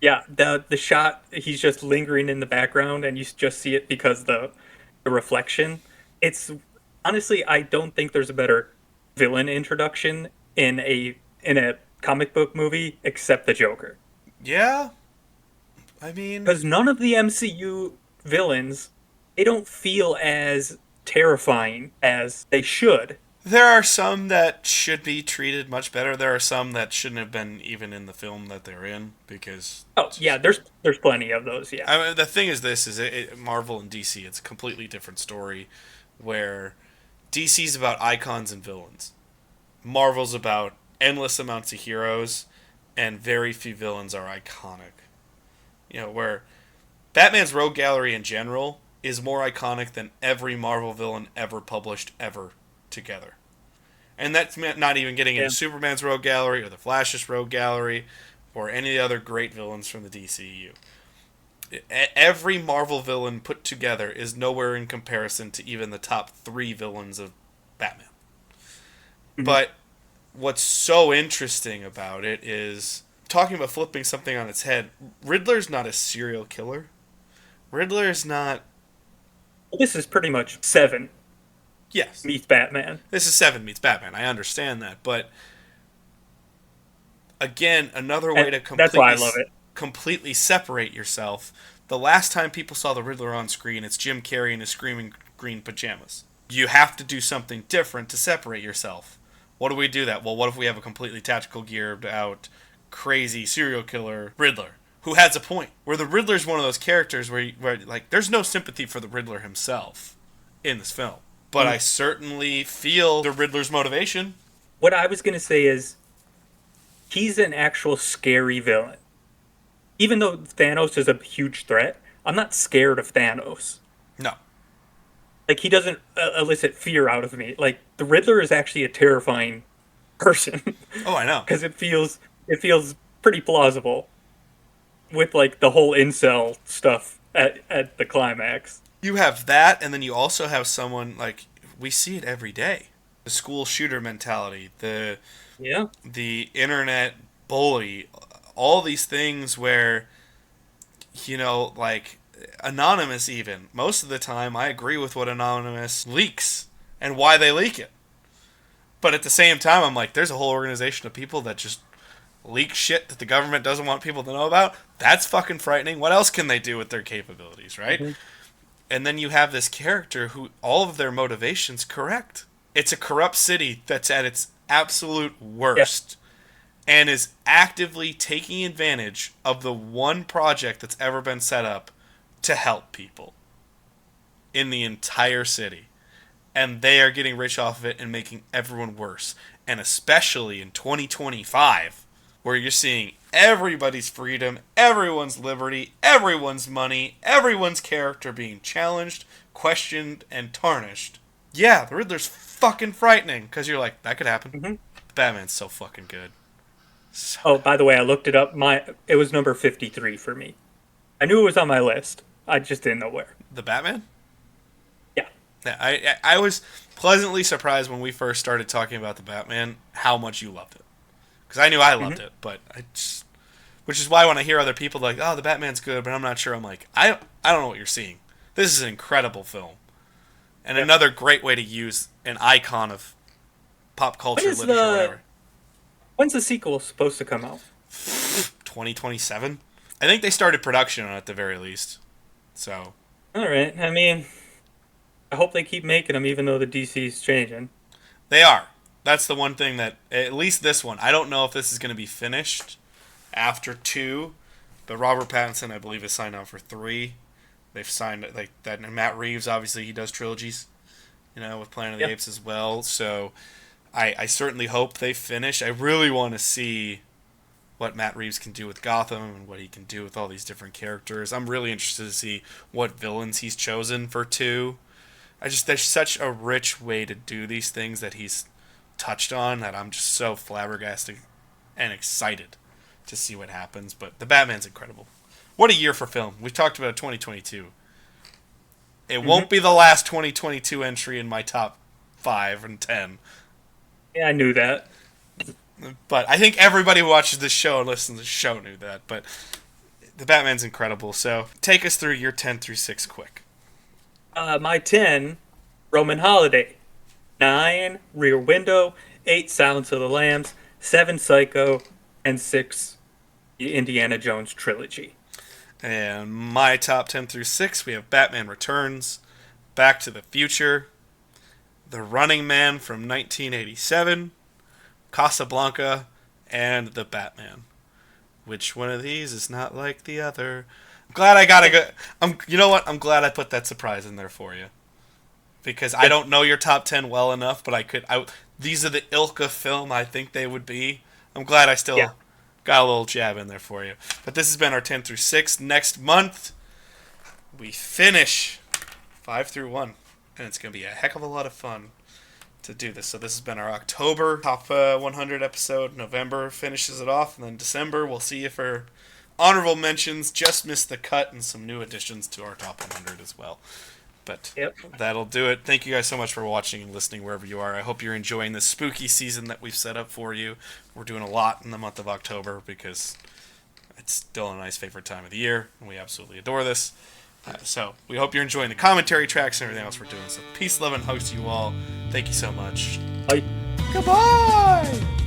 Speaker 2: yeah, the shot, he's just lingering in the background, and you just see it because the reflection. It's, honestly, I don't think there's a better villain introduction in a comic book movie except the Joker.
Speaker 1: Yeah. I mean,
Speaker 2: because none of the MCU villains, they don't feel as terrifying as they should.
Speaker 1: There are some that should be treated much better. There are some that shouldn't have been even in the film that they're in because.
Speaker 2: Oh yeah, there's plenty of those. Yeah.
Speaker 1: I mean, the thing is, Marvel and DC, it's a completely different story, where DC's about icons and villains, Marvel's about endless amounts of heroes, and very few villains are iconic. You know, where Batman's Rogue Gallery in general is more iconic than every Marvel villain ever published ever together. And that's not even getting into Superman's Rogue Gallery or the Flash's Rogue Gallery or any of the other great villains from the DCEU. Every Marvel villain put together is nowhere in comparison to even the top 3 villains of Batman. Mm-hmm. But what's so interesting about it is, talking about flipping something on its head, Riddler's not a serial killer. Riddler's not...
Speaker 2: This is pretty much 7.
Speaker 1: Yes.
Speaker 2: Meets Batman.
Speaker 1: This is 7 meets Batman. I understand that. But, again, another way to
Speaker 2: that's why I love it.
Speaker 1: Completely separate yourself The last time people saw the Riddler on screen, it's Jim Carrey in his screaming green pajamas. You have to do something different to separate yourself. What do we do that? Well, what if we have a completely tactical geared out, crazy serial killer Riddler who has a point? Where the Riddler's one of those characters where like, there's no sympathy for the Riddler himself in this film. But I certainly feel the Riddler's motivation.
Speaker 2: What I was going to say is, he's an actual scary villain. Even though Thanos is a huge threat, I'm not scared of Thanos.
Speaker 1: No.
Speaker 2: Like, he doesn't elicit fear out of me. Like, the Riddler is actually a terrifying person.
Speaker 1: Oh, I know.
Speaker 2: Because it feels pretty plausible with, like, the whole incel stuff at the climax.
Speaker 1: You have that, and then you also have someone, like, we see it every day. The school shooter mentality, the internet bully, all these things where, you know, like, Anonymous even. Most of the time, I agree with what Anonymous leaks and why they leak it. But at the same time, I'm like, there's a whole organization of people that just leak shit that the government doesn't want people to know about. That's fucking frightening. What else can they do with their capabilities, right? Mm-hmm. And then you have this character who all of their motivations correct. It's a corrupt city that's at its absolute worst. And is actively taking advantage of the one project that's ever been set up to help people in the entire city. And they are getting rich off of it and making everyone worse. And especially in 2025, where you're seeing everybody's freedom, everyone's liberty, everyone's money, everyone's character being challenged, questioned, and tarnished. Yeah, the Riddler's fucking frightening, because you're like, that could happen. Mm-hmm. Batman's so fucking good.
Speaker 2: Oh, by the way, I looked it up. It was number 53 for me. I knew it was on my list. I just didn't know where.
Speaker 1: The Batman?
Speaker 2: Yeah.
Speaker 1: I was pleasantly surprised when we first started talking about the Batman how much you loved it. Because I knew I loved it, but which is why when I hear other people like, oh, the Batman's good, but I'm not sure, I'm like, I don't know what you're seeing. This is an incredible film. And another great way to use an icon of pop culture, literature, whatever.
Speaker 2: When's the sequel supposed to come out?
Speaker 1: 2027? I think they started production on it at the very least. So.
Speaker 2: Alright, I mean, I hope they keep making them even though the DC's changing.
Speaker 1: They are. That's the one thing that, at least this one, I don't know if this is going to be finished after 2, but Robert Pattinson, I believe, is signed on for 3. They've signed, like, that, and Matt Reeves, obviously, he does trilogies, you know, with Planet of the Apes as well, so I certainly hope they finish. I really want to see what Matt Reeves can do with Gotham and what he can do with all these different characters. I'm really interested to see what villains he's chosen for 2. There's such a rich way to do these things that he's touched on that I'm just so flabbergasted and excited to see what happens. But the Batman's incredible. What a year for film. We've talked about 2022. It won't be the last 2022 entry in my top 5 and 10.
Speaker 2: Yeah, I knew that.
Speaker 1: But I think everybody who watches this show and listens to the show knew that. But the Batman's incredible. So take us through your 10 through 6 quick.
Speaker 2: My 10, Roman Holiday. 9, Rear Window. 8, Silence of the Lambs. 7, Psycho. And 6, the Indiana Jones trilogy.
Speaker 1: And my top 10 through 6, we have Batman Returns, Back to the Future, The Running Man from 1987, Casablanca, and The Batman. Which one of these is not like the other? I'm glad I got a good... you know what? I'm glad I put that surprise in there for you. Because I don't know your top 10 well enough, but these are the ilk of film I think they would be. I'm glad I still... Yeah. Got a little jab in there for you. But this has been our 10 through 6. Next month, we finish 5 through 1. And it's going to be a heck of a lot of fun to do this. So this has been our October top 100 episode. November finishes it off. And then December, we'll see you for honorable mentions. Just missed the cut and some new additions to our top 100 as well. But that'll do it. Thank you guys so much for watching and listening wherever you are. I hope you're enjoying this spooky season that we've set up for you. We're doing a lot in the month of October because it's still a nice favorite time of the year, and we absolutely adore this. So we hope you're enjoying the commentary tracks and everything else we're doing. So peace, love, and hugs to you all. Thank you so much.
Speaker 2: Bye.
Speaker 1: Goodbye!